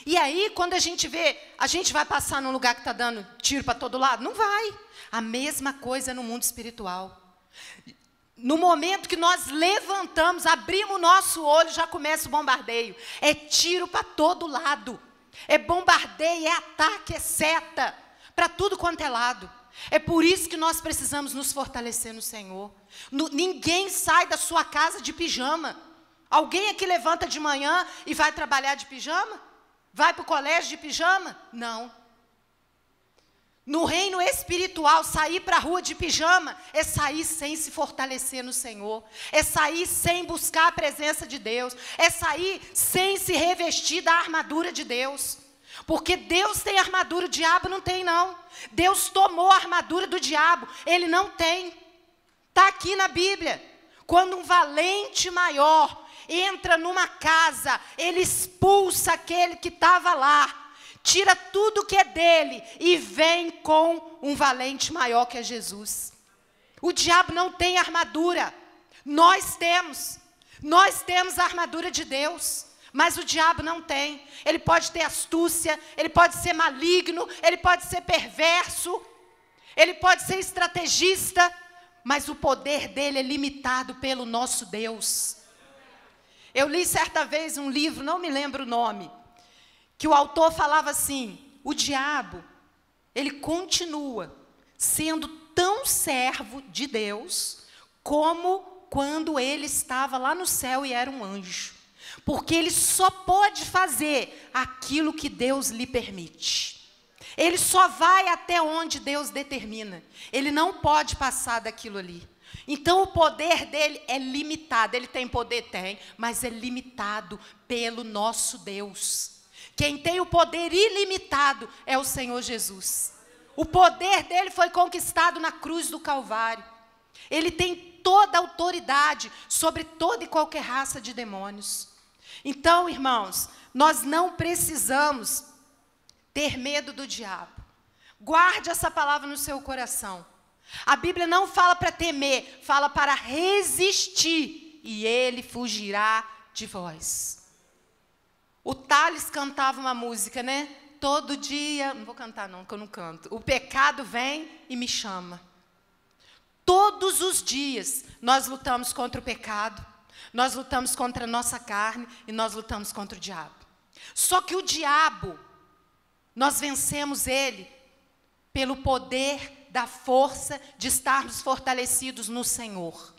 E aí, quando a gente vê, a gente vai passar num lugar que está dando tiro para todo lado? Não vai. A mesma coisa no mundo espiritual. No momento que nós levantamos, abrimos o nosso olho, já começa o bombardeio. É tiro para todo lado. É bombardeio, é ataque, é seta. Para tudo quanto é lado. É por isso que nós precisamos nos fortalecer no Senhor. Ninguém sai da sua casa de pijama. Alguém aqui levanta de manhã e vai trabalhar de pijama? Vai para o colégio de pijama? Não. No reino espiritual, sair para a rua de pijama é sair sem se fortalecer no Senhor. É sair sem buscar a presença de Deus. É sair sem se revestir da armadura de Deus. Porque Deus tem armadura, o diabo não tem, não. Deus tomou a armadura do diabo, ele não tem. Está aqui na Bíblia. Quando um valente maior entra numa casa, ele expulsa aquele que estava lá, tira tudo que é dele e vem com um valente maior que é Jesus. O diabo não tem armadura, nós temos. Nós temos a armadura de Deus, mas o diabo não tem. Ele pode ter astúcia, ele pode ser maligno, ele pode ser perverso, ele pode ser estrategista, mas o poder dele é limitado pelo nosso Deus. Eu li certa vez um livro, não me lembro o nome, que o autor falava assim: o diabo, ele continua sendo tão servo de Deus como quando ele estava lá no céu e era um anjo. Porque ele só pode fazer aquilo que Deus lhe permite. Ele só vai até onde Deus determina. Ele não pode passar daquilo ali. Então o poder dele é limitado. Ele tem poder? Tem, mas é limitado pelo nosso Deus. Quem tem o poder ilimitado é o Senhor Jesus. O poder dele foi conquistado na cruz do Calvário. Ele tem toda a autoridade sobre toda e qualquer raça de demônios. Então, irmãos, nós não precisamos ter medo do diabo. Guarde essa palavra no seu coração. A Bíblia não fala para temer, fala para resistir, e ele fugirá de vós. O Thales cantava uma música, né? Todo dia, não vou cantar não, porque eu não canto. O pecado vem e me chama. Todos os dias nós lutamos contra o pecado, nós lutamos contra a nossa carne e nós lutamos contra o diabo. Só que o diabo, nós vencemos ele pelo poder da força de estarmos fortalecidos no Senhor.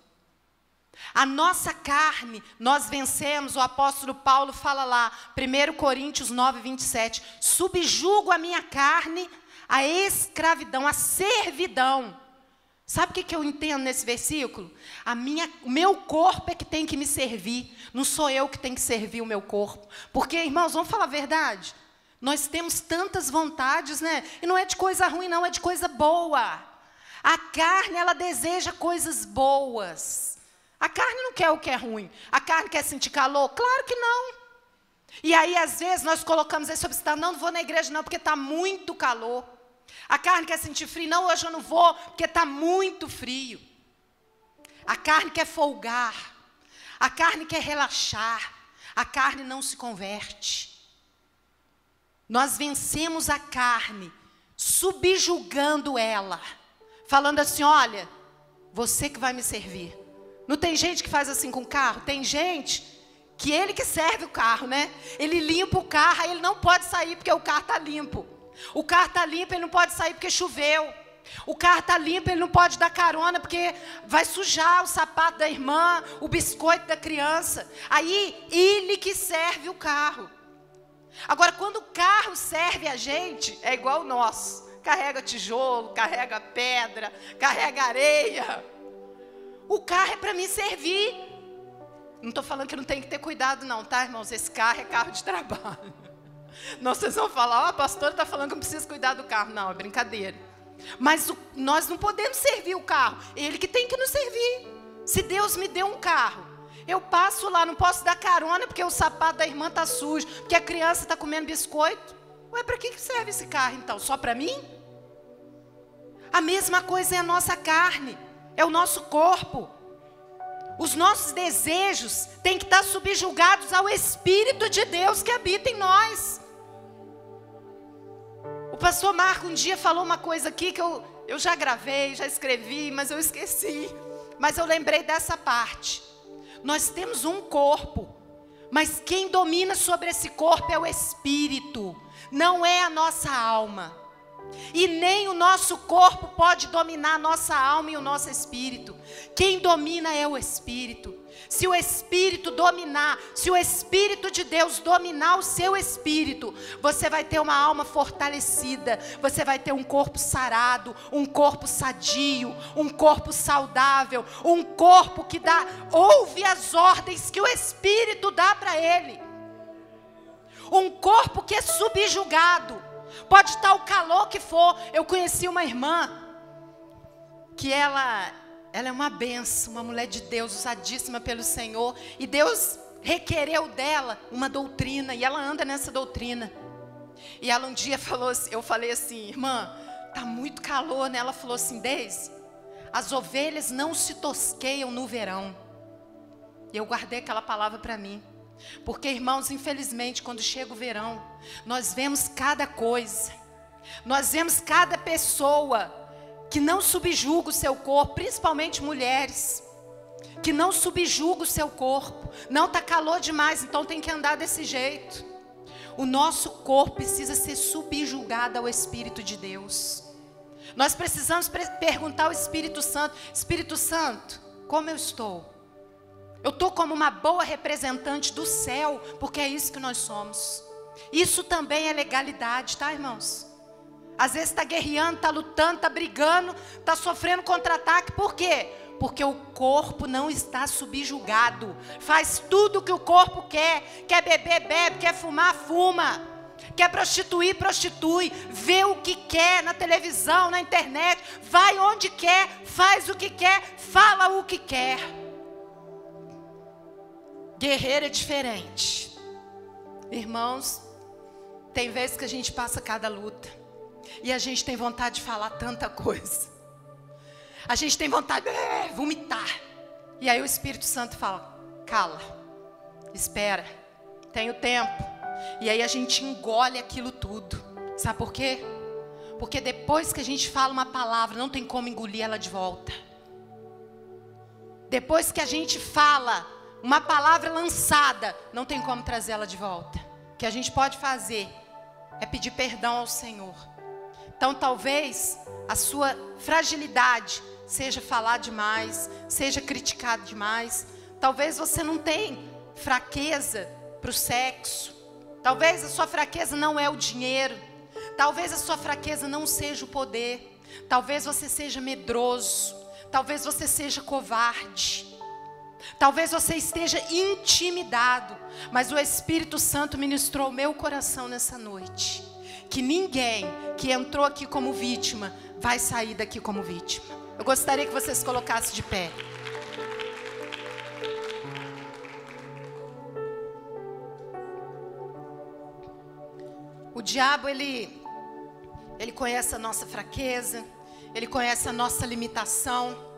A nossa carne, nós vencemos, o apóstolo Paulo fala lá, 1 Coríntios 9, 27, subjugo a minha carne à escravidão, à servidão. Sabe o que eu entendo nesse versículo? O meu corpo é que tem que me servir, não sou eu que tenho que servir o meu corpo. Porque, irmãos, vamos falar a verdade? Nós temos tantas vontades, né? E não é de coisa ruim, não, é de coisa boa. A carne, ela deseja coisas boas. A carne não quer o que é ruim. A carne quer sentir calor? Claro que não. E aí, às vezes, nós colocamos esse obstáculo: não vou na igreja não, porque está muito calor. A carne quer sentir frio: não, hoje eu não vou, porque está muito frio. A carne quer folgar. A carne quer relaxar. A carne não se converte. Nós vencemos a carne, subjugando ela, falando assim: olha, você que vai me servir. Não tem gente que faz assim com o carro? Tem gente que ele que serve o carro, né? Ele limpa o carro, aí ele não pode sair porque o carro está limpo. O carro está limpo, ele não pode sair porque choveu. O carro está limpo, ele não pode dar carona porque vai sujar o sapato da irmã, o biscoito da criança. Aí, ele que serve o carro. Agora, quando o carro serve a gente, é igual o nosso. Carrega tijolo, carrega pedra, carrega areia. O carro é para me servir. Não estou falando que não tem que ter cuidado não, tá, irmãos? Esse carro é carro de trabalho. Não, vocês vão falar: ó, a pastora está falando que não precisa cuidar do carro. Não, é brincadeira. Mas nós não podemos servir o carro. Ele que tem que nos servir. Se Deus me deu um carro, eu passo lá, não posso dar carona porque o sapato da irmã está sujo, porque a criança está comendo biscoito. Ué, para que serve esse carro então? Só para mim? A mesma coisa é a nossa carne, é o nosso corpo. Os nossos desejos têm que estar subjugados ao Espírito de Deus que habita em nós. O pastor Marco um dia falou uma coisa aqui que eu já gravei, já escrevi, mas eu esqueci. Mas eu lembrei dessa parte. Nós temos um corpo, mas quem domina sobre esse corpo é o Espírito, não é a nossa alma. E nem o nosso corpo pode dominar a nossa alma e o nosso espírito. Quem domina é o Espírito. Se o Espírito dominar, se o Espírito de Deus dominar o seu espírito, você vai ter uma alma fortalecida, você vai ter um corpo sarado, um corpo sadio, um corpo saudável, um corpo que ouve as ordens que o Espírito dá para ele. Um corpo que é subjugado. Pode estar o calor que for. Eu conheci uma irmã que ela é uma bênção, uma mulher de Deus, usadíssima pelo Senhor. E Deus requereu dela uma doutrina, e ela anda nessa doutrina. E ela um dia falou assim, eu falei assim: irmã, tá muito calor, né? Ela falou assim: Deise, as ovelhas não se tosqueiam no verão. E eu guardei aquela palavra para mim. Porque, irmãos, infelizmente, quando chega o verão, nós vemos cada coisa. Nós vemos cada pessoa que não subjuga o seu corpo, principalmente mulheres, que não subjuga o seu corpo. Não está calor demais, então tem que andar desse jeito. O nosso corpo precisa ser subjugado ao Espírito de Deus. Nós precisamos perguntar ao Espírito Santo: Espírito Santo, como eu estou? Eu estou como uma boa representante do céu, porque é isso que nós somos. Isso também é legalidade, tá, irmãos? Às vezes está guerreando, está lutando, está brigando, está sofrendo contra-ataque. Por quê? Porque o corpo não está subjugado. Faz tudo o que o corpo quer. Quer beber, bebe. Quer fumar, fuma. Quer prostituir, prostitui. Vê o que quer na televisão, na internet. Vai onde quer, faz o que quer, fala o que quer. Guerreiro é diferente. Irmãos, tem vezes que a gente passa cada luta e a gente tem vontade de falar tanta coisa. A gente tem vontade de vomitar. E aí o Espírito Santo fala: cala, espera, tenho tempo. E aí a gente engole aquilo tudo. Sabe por quê? Porque depois que a gente fala uma palavra, não tem como engolir ela de volta. Depois que a gente fala uma palavra lançada, não tem como trazê-la de volta. O que a gente pode fazer é pedir perdão ao Senhor. Então talvez a sua fragilidade seja falar demais, seja criticado demais. Talvez você não tenha fraqueza para o sexo. Talvez a sua fraqueza não é o dinheiro. Talvez a sua fraqueza não seja o poder. Talvez você seja medroso. Talvez você seja covarde. Talvez você esteja intimidado, mas o Espírito Santo ministrou o meu coração nessa noite, que ninguém que entrou aqui como vítima vai sair daqui como vítima. Eu gostaria que vocês se colocassem de pé. O diabo, ele conhece a nossa fraqueza, ele conhece a nossa limitação.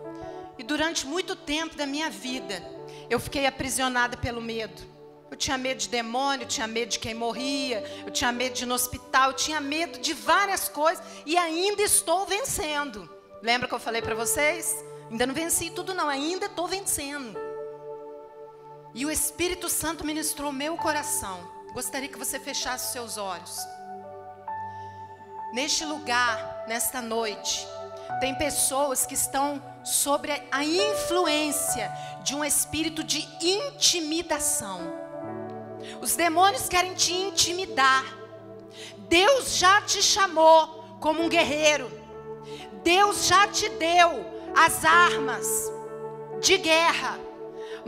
E durante muito tempo da minha vida, eu fiquei aprisionada pelo medo. Eu tinha medo de demônio, eu tinha medo de quem morria, eu tinha medo de ir no hospital, eu tinha medo de várias coisas e ainda estou vencendo. Lembra que eu falei para vocês? Ainda não venci tudo não, ainda estou vencendo. E o Espírito Santo ministrou meu coração. Gostaria que você fechasse os seus olhos. Neste lugar, nesta noite, tem pessoas que estão sobre a influência de um espírito de intimidação. Os demônios querem te intimidar. Deus já te chamou como um guerreiro. Deus já te deu as armas de guerra.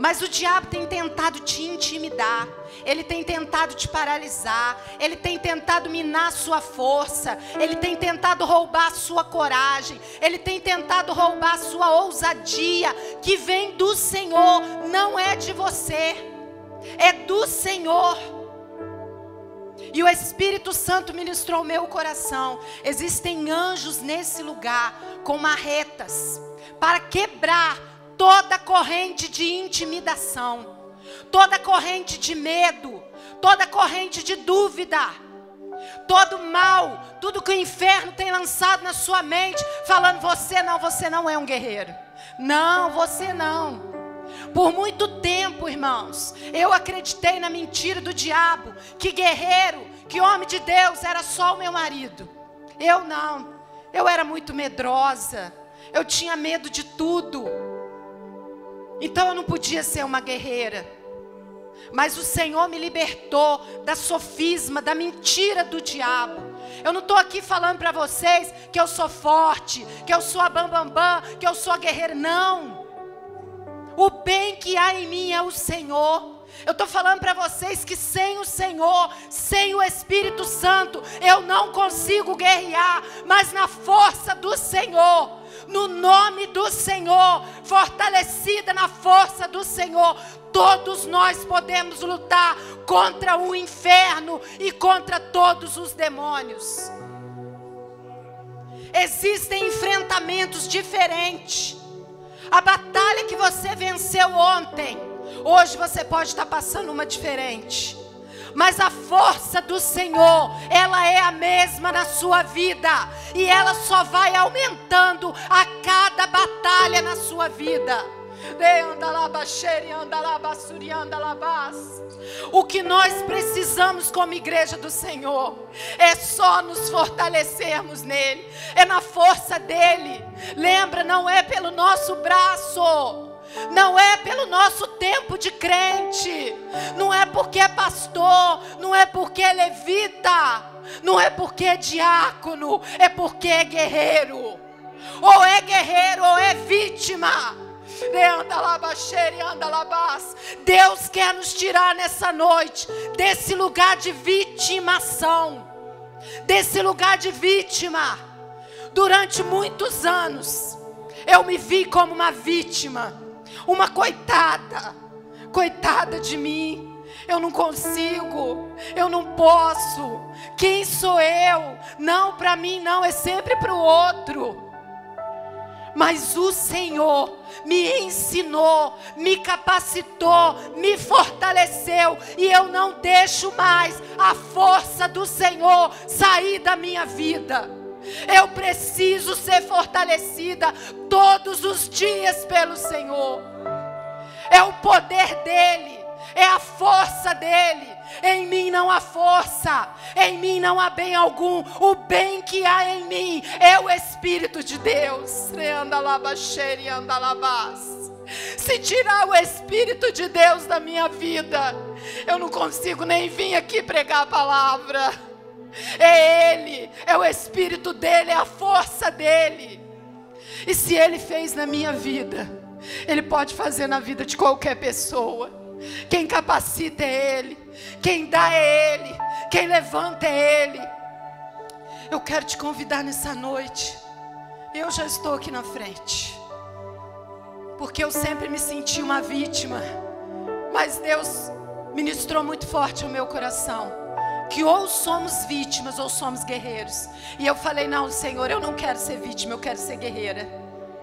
Mas o diabo tem tentado te intimidar. Ele tem tentado te paralisar. Ele tem tentado minar a sua força. Ele tem tentado roubar a sua coragem. Ele tem tentado roubar a sua ousadia, que vem do Senhor, não é de você, é do Senhor. E o Espírito Santo ministrou meu coração. Existem anjos nesse lugar com marretas para quebrar toda corrente de intimidação, toda corrente de medo, toda corrente de dúvida, todo mal, tudo que o inferno tem lançado na sua mente, falando: você não é um guerreiro. Não, você não. Por muito tempo, irmãos, eu acreditei na mentira do diabo, que guerreiro, que homem de Deus era só o meu marido. Eu não, eu era muito medrosa, eu tinha medo de tudo. Então eu não podia ser uma guerreira. Mas o Senhor me libertou da sofisma, da mentira do diabo. Eu não estou aqui falando para vocês que eu sou forte, que eu sou a bambambam, que eu sou a guerreira. Não. O bem que há em mim é o Senhor. Eu estou falando para vocês que sem o Senhor, sem o Espírito Santo, eu não consigo guerrear. Mas na força do Senhor, no nome do Senhor, fortalecida na força do Senhor, todos nós podemos lutar contra o inferno e contra todos os demônios. Existem enfrentamentos diferentes. A batalha que você venceu ontem, Hoje você pode estar passando uma diferente, mas a força do Senhor, ela é a mesma na sua vida, e ela só vai aumentando a cada batalha na sua vida. O que nós precisamos como igreja do Senhor é só nos fortalecermos nele, é na força dele. Lembra, não é pelo nosso braço, não é pelo nosso tempo de crente, não é porque é pastor, não é porque é levita, não é porque é diácono, é porque é guerreiro. Ou é guerreiro ou é vítima. Deus quer nos tirar nessa noite desse lugar de vitimação, desse lugar de vítima. Durante muitos anos eu me vi como uma vítima, uma coitada de mim. Eu não consigo, eu não posso. Quem sou eu? Não, para mim não, é sempre para o outro. Mas o Senhor me ensinou, me capacitou, me fortaleceu, e eu não deixo mais a força do Senhor sair da minha vida. Eu preciso ser fortalecida todos os dias pelo Senhor. É o poder dele, é a força dele. Em mim não há força, em mim não há bem algum. O bem que há em mim é o Espírito de Deus. Se tirar o Espírito de Deus da minha vida, eu não consigo nem vir aqui pregar a palavra. É Ele, é o Espírito dele, é a força dele. E se Ele fez na minha vida, Ele pode fazer na vida de qualquer pessoa. Quem capacita é Ele, quem dá é Ele, quem levanta é Ele. Eu quero te convidar nessa noite. Eu já estou aqui na frente, porque eu sempre me senti uma vítima, mas Deus ministrou muito forte ao meu coração, que ou somos vítimas ou somos guerreiros. E eu falei, não, Senhor, eu não quero ser vítima, eu quero ser guerreira.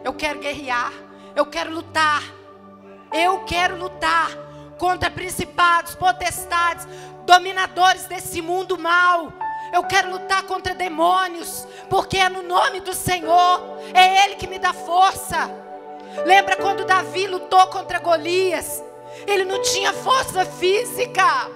Eu quero guerrear, eu quero lutar. Eu quero lutar contra principados, potestades, dominadores desse mundo mal. Eu quero lutar contra demônios, porque é no nome do Senhor, é Ele que me dá força. Lembra quando Davi lutou contra Golias? Ele não tinha força física,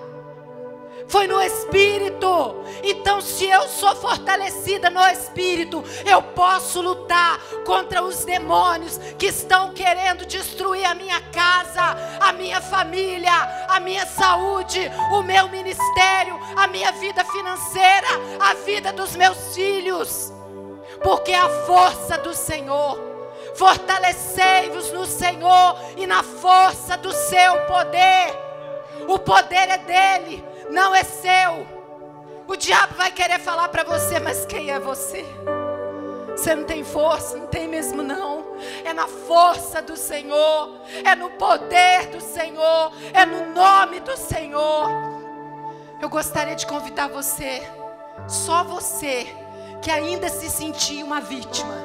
foi no Espírito. Então, se eu sou fortalecida no Espírito, eu posso lutar contra os demônios que estão querendo destruir a minha casa, a minha família, a minha saúde, o meu ministério, a minha vida financeira, a vida dos meus filhos. Porque a força do Senhor, fortalecei-vos no Senhor e na força do seu poder. O poder é dele, não é seu. O diabo vai querer falar para você, mas quem é você? Você não tem força, não tem mesmo não. É na força do Senhor, é no poder do Senhor, é no nome do Senhor. Eu gostaria de convidar você, só você que ainda se sentia uma vítima,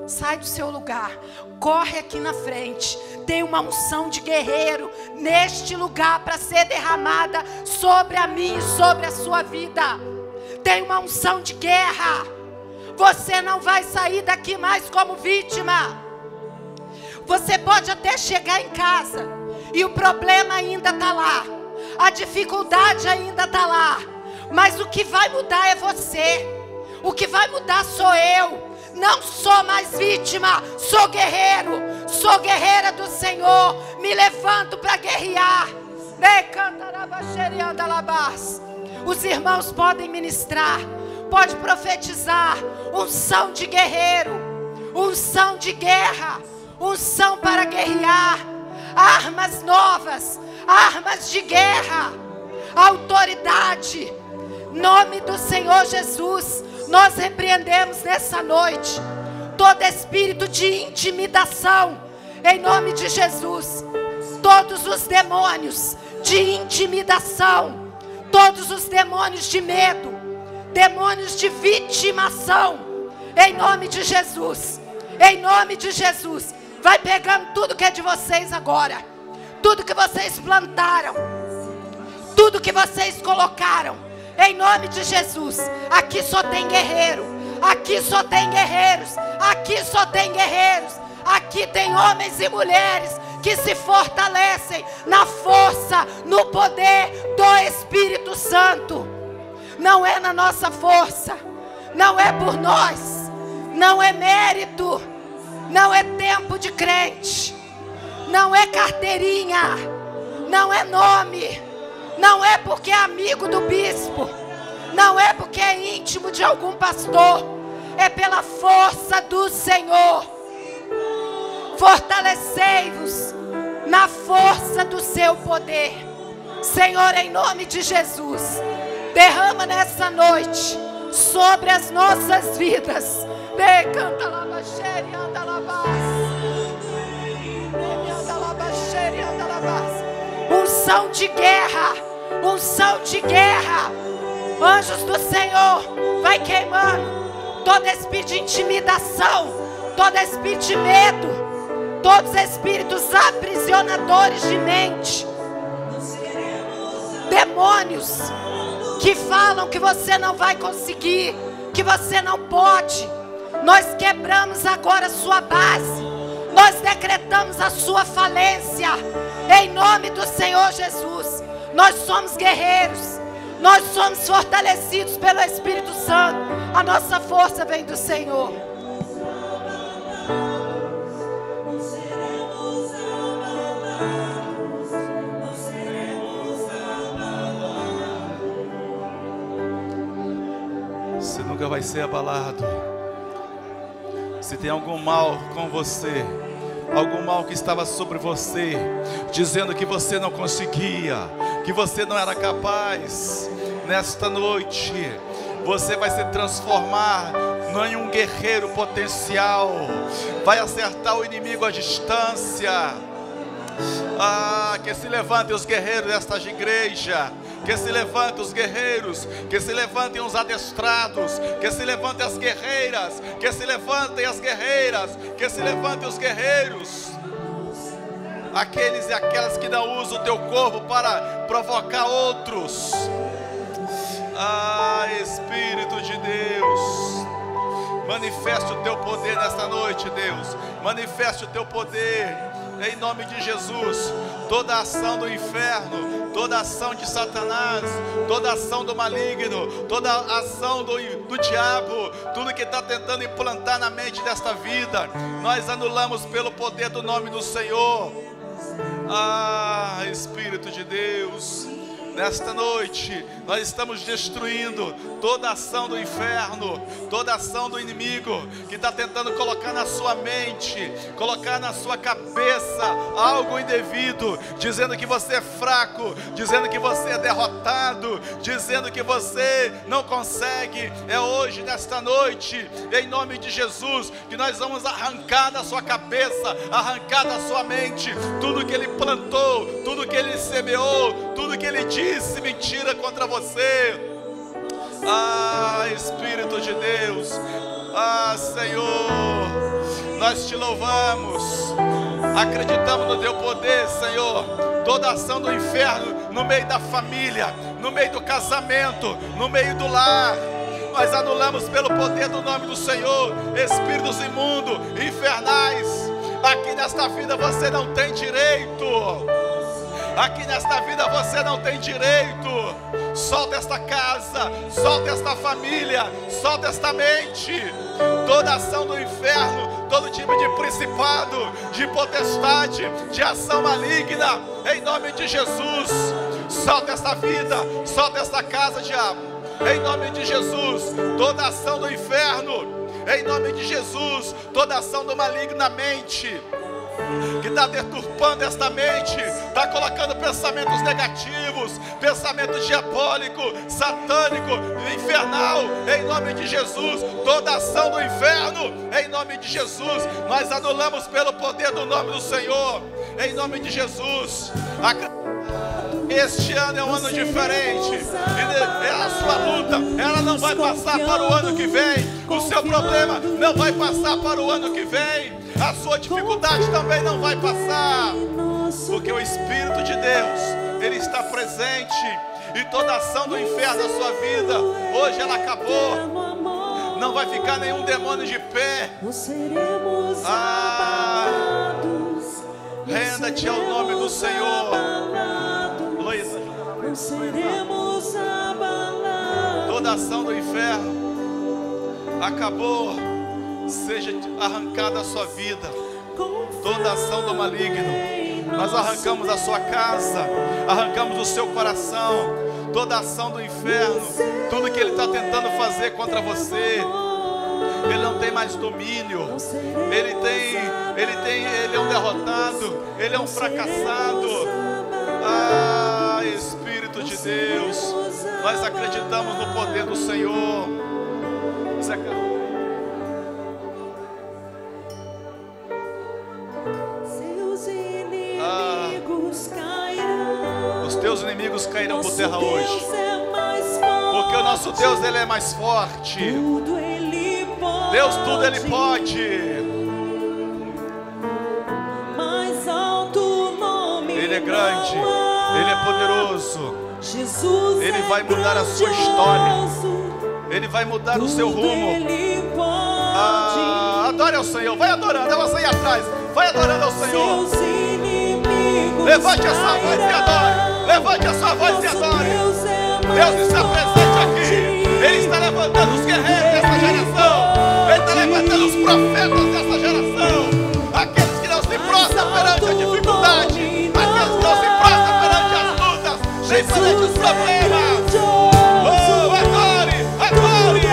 sai do seu lugar, corre aqui na frente. Tem uma unção de guerreiro neste lugar para ser derramada sobre a mim e sobre a sua vida. Tem uma unção de guerra. Você não vai sair daqui mais como vítima. Você pode até chegar em casa e o problema ainda está lá, a dificuldade ainda está lá, mas o que vai mudar é você. O que vai mudar sou eu. Não sou mais vítima, sou guerreiro, sou guerreira do Senhor. Me levanto para guerrear. Os irmãos podem ministrar, pode profetizar. Unção de guerreiro, unção de guerra, unção para guerrear. Armas novas, armas de guerra, autoridade. Nome do Senhor Jesus. Nós repreendemos nessa noite todo espírito de intimidação, em nome de Jesus. Todos os demônios de intimidação, todos os demônios de medo, demônios de vitimação, em nome de Jesus, em nome de Jesus. Vai pegando tudo que é de vocês agora, tudo que vocês plantaram, tudo que vocês colocaram, em nome de Jesus. Aqui só tem guerreiro, aqui só tem guerreiros, aqui só tem guerreiros, aqui tem homens e mulheres que se fortalecem na força, no poder do Espírito Santo. Não é na nossa força, não é por nós, não é mérito, não é tempo de crente, não é carteirinha, não é nome, não é porque é amigo do bispo, não é porque é íntimo de algum pastor, é pela força do Senhor. Fortalecei-vos na força do seu poder. Senhor, em nome de Jesus, derrama nessa noite sobre as nossas vidas. Unção de guerra, unção de guerra. Anjos do Senhor, vai queimando todo espírito de intimidação, todo espírito de medo, todos os espíritos aprisionadores de mente, demônios que falam que você não vai conseguir, que você não pode. Nós quebramos agora a sua base, nós decretamos a sua falência, em nome do Senhor Jesus. Nós somos guerreiros, nós somos fortalecidos pelo Espírito Santo, a nossa força vem do Senhor. Você nunca vai ser abalado. Se tem algum mal com você, algum mal que estava sobre você, dizendo que você não conseguia, que você não era capaz, nesta noite você vai se transformar em um guerreiro potencial, vai acertar o inimigo à distância. Que se levantem os guerreiros desta igreja, que se levantem os guerreiros, que se levantem os adestrados, que se levantem as guerreiras, que se levantem as guerreiras, que se levantem os guerreiros, aqueles e aquelas que não usam o teu corpo para provocar outros. Espírito de Deus, manifeste o teu poder nesta noite, Deus, manifeste o teu poder, em nome de Jesus. Toda ação do inferno, toda ação de Satanás, toda ação do maligno, toda ação do diabo, tudo que está tentando implantar na mente desta vida, nós anulamos pelo poder do nome do Senhor. Espírito de Deus, nesta noite nós estamos destruindo toda ação do inferno, toda ação do inimigo que está tentando colocar na sua mente, colocar na sua cabeça algo indevido, dizendo que você é fraco, dizendo que você é derrotado, dizendo que você não consegue. É hoje, nesta noite, em nome de Jesus, que nós vamos arrancar da sua cabeça, arrancar da sua mente tudo que ele plantou, tudo que ele semeou, tudo que ele disse mentira contra você. Espírito de Deus, Senhor, nós te louvamos, acreditamos no teu poder, Senhor. Toda ação do inferno no meio da família, no meio do casamento, no meio do lar, nós anulamos pelo poder do nome do Senhor. Espíritos imundos, infernais, aqui nesta vida você não tem direito. Aqui nesta vida você não tem direito. Solta esta casa, solta esta família, solta esta mente. Toda ação do inferno, todo tipo de principado, de potestade, de ação maligna, em nome de Jesus, solta esta vida, solta esta casa, diabo, em nome de Jesus. Toda ação do inferno, em nome de Jesus, toda ação do maligno na mente, que está deturpando esta mente, está colocando pensamentos negativos, pensamento diabólico, satânico, infernal, em nome de Jesus. Toda ação do inferno, em nome de Jesus, nós anulamos pelo poder do nome do Senhor, em nome de Jesus. Este ano é um ano diferente, e a sua luta, ela não vai passar para o ano que vem. O seu problema não vai passar para o ano que vem. A sua dificuldade também não vai passar. O porque o Espírito de Deus, Ele está presente. E toda ação do inferno na sua vida, hoje ela acabou. Não vai ficar nenhum demônio de pé. Renda-te ao nome do Senhor. Luísa. Toda ação do inferno acabou. Seja arrancada da sua vida. Toda ação do maligno. Nós arrancamos a sua casa, arrancamos o seu coração, toda ação do inferno, tudo que ele está tentando fazer contra você. Ele não tem mais domínio. Ele é um derrotado. Ele é um fracassado. Espírito de Deus, nós acreditamos no poder do Senhor. Os teus inimigos cairão por terra hoje, porque o nosso Deus, Ele é mais forte. Deus, tudo Ele pode. Ele é grande, Ele é poderoso. Ele vai mudar a sua história. Ele vai mudar o seu rumo. Adore ao Senhor, vai adorando. Eu vou sair atrás, vai adorando ao Senhor. Levante a sua voz e adore. Levante a sua voz e adore. Deus está presente aqui. Ele está levantando os guerreiros dessa geração. Ele está levantando os profetas dessa geração. Aqueles que não se prostram perante a dificuldade. Aqueles que não se prostram perante as lutas. Nem perante os problemas. Oh, adore, adore.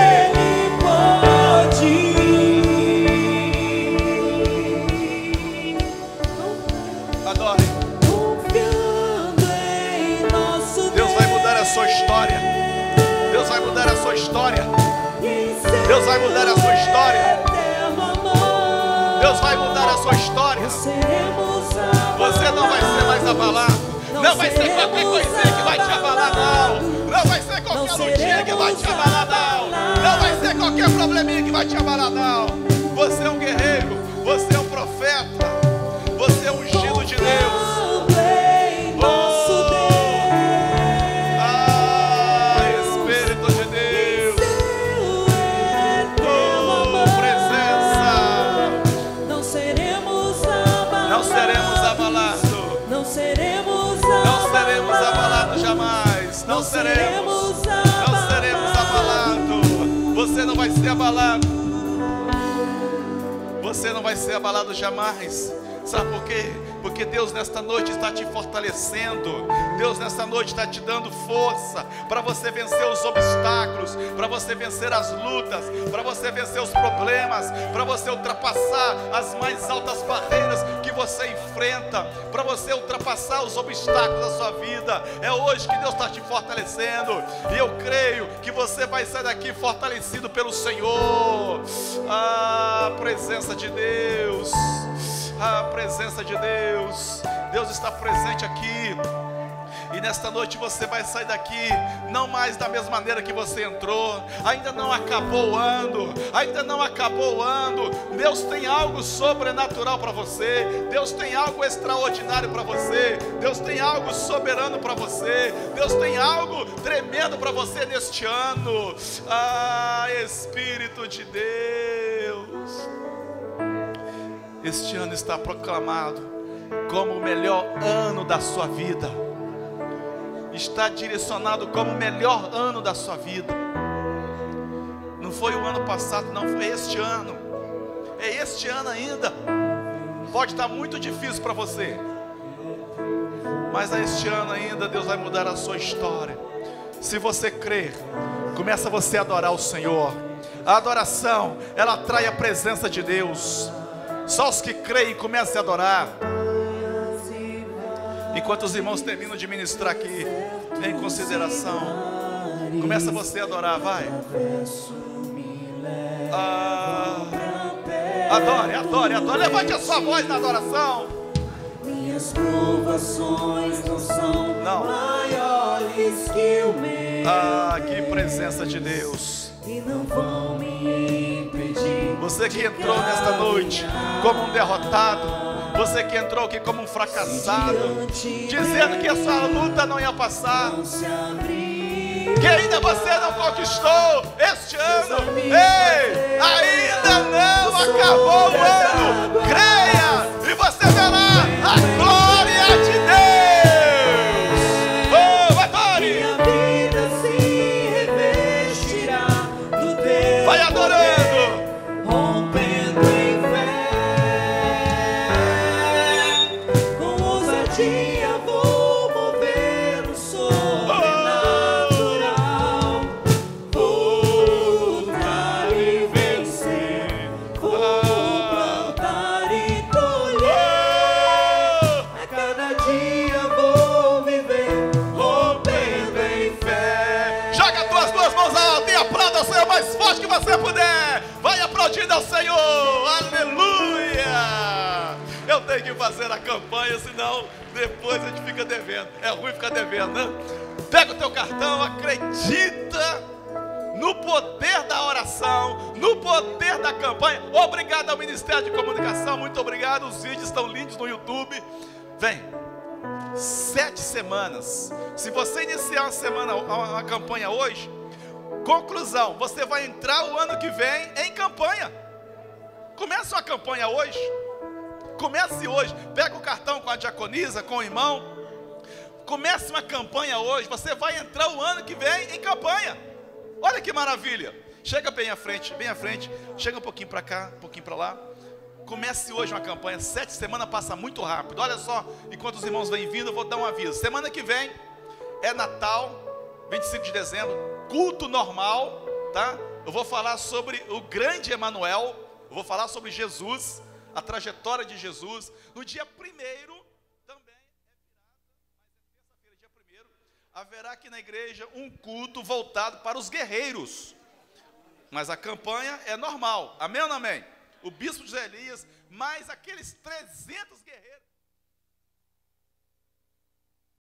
Adore. Deus vai mudar a sua história. Deus vai mudar a sua história. Deus vai mudar a sua história. Deus vai mudar a sua história. Você não vai ser mais abalado. Não vai ser qualquer coisinha que vai te abalar, não. Não vai ser qualquer lutinha que vai te abalar, não. Não vai ser qualquer probleminha que vai te abalar, não. Você é um guerreiro. Você é um profeta. Você é um ungido de Deus. Não seremos abalados. Você não vai ser abalado. Você não vai ser abalado jamais. Sabe por quê? Porque Deus nesta noite está te fortalecendo. Deus nesta noite está te dando força para você vencer os obstáculos, para você vencer as lutas, para você vencer os problemas, para você ultrapassar as mais altas barreiras que você enfrenta, para você ultrapassar os obstáculos da sua vida. É hoje que Deus está te fortalecendo. E eu creio que você vai sair daqui fortalecido pelo Senhor. A presença de Deus. A presença de Deus. Deus está presente aqui. E nesta noite você vai sair daqui não mais da mesma maneira que você entrou. Ainda não acabou o ano. Ainda não acabou o ano. Deus tem algo sobrenatural para você. Deus tem algo extraordinário para você. Deus tem algo soberano para você. Deus tem algo tremendo para você neste ano. Espírito de Deus. Este ano está proclamado como o melhor ano da sua vida. Está direcionado como o melhor ano da sua vida. Não foi o ano passado, não, foi este ano. É este ano ainda. Pode estar muito difícil para você, mas é este ano ainda. Deus vai mudar a sua história. Se você crer, começa você a adorar o Senhor. A adoração, ela atrai a presença de Deus. Só os que creem comecem a adorar. Enquanto os irmãos terminam de ministrar aqui em consideração, começa você a adorar, vai. Adore, adore, adore. Levante a sua voz na adoração. Minhas provações não são maiores que o meu. Que presença de Deus. E não vão me impedir. Você que entrou nesta noite como um derrotado, Você que entrou aqui como um fracassado, dizendo que a sua luta não ia passar, que ainda você não conquistou este ano. Ei, ainda não acabou o ano. Creia e você verá a glória de Deus. Oh, adore. Minha vida se revestirá do teu Vai adorando. rompendo em fé. Com ousadia vou mover o sobrenatural. Vou lutar e vencer. Vou plantar e colher. A cada dia vou viver rompendo em fé. Joga as tuas duas mãos altas e aplauda o Senhor mais forte que você puder. Vai aplaudindo ao Senhor. Aleluia. Eu tenho que fazer a campanha, senão depois a gente fica devendo. É ruim ficar devendo, né? Pega o teu cartão, acredita no poder da oração, no poder da campanha. Obrigado ao Ministério de Comunicação, muito obrigado. Os vídeos estão lindos no YouTube. Vem, 7 semanas. Se você iniciar uma campanha hoje, conclusão, você vai entrar o ano que vem em campanha. Comece uma campanha hoje. Comece hoje. Pega o cartão com a diaconisa, com o irmão. Comece uma campanha hoje. Você vai entrar o ano que vem em campanha. Olha que maravilha. Chega bem à frente, bem à frente. Chega um pouquinho para cá, um pouquinho para lá. Comece hoje uma campanha. 7 semanas passa muito rápido. Olha só, enquanto os irmãos vêm vindo, eu vou dar um aviso. Semana que vem é Natal, 25 de dezembro, culto normal, tá? Eu vou falar sobre o grande Emanuel. Eu vou falar sobre Jesus, a trajetória de Jesus. No dia 1º, também é terça-feira, dia 1º, haverá aqui na igreja um culto voltado para os guerreiros. Mas a campanha é normal. Amém ou não amém? O bispo José Elias, mais aqueles 300 guerreiros.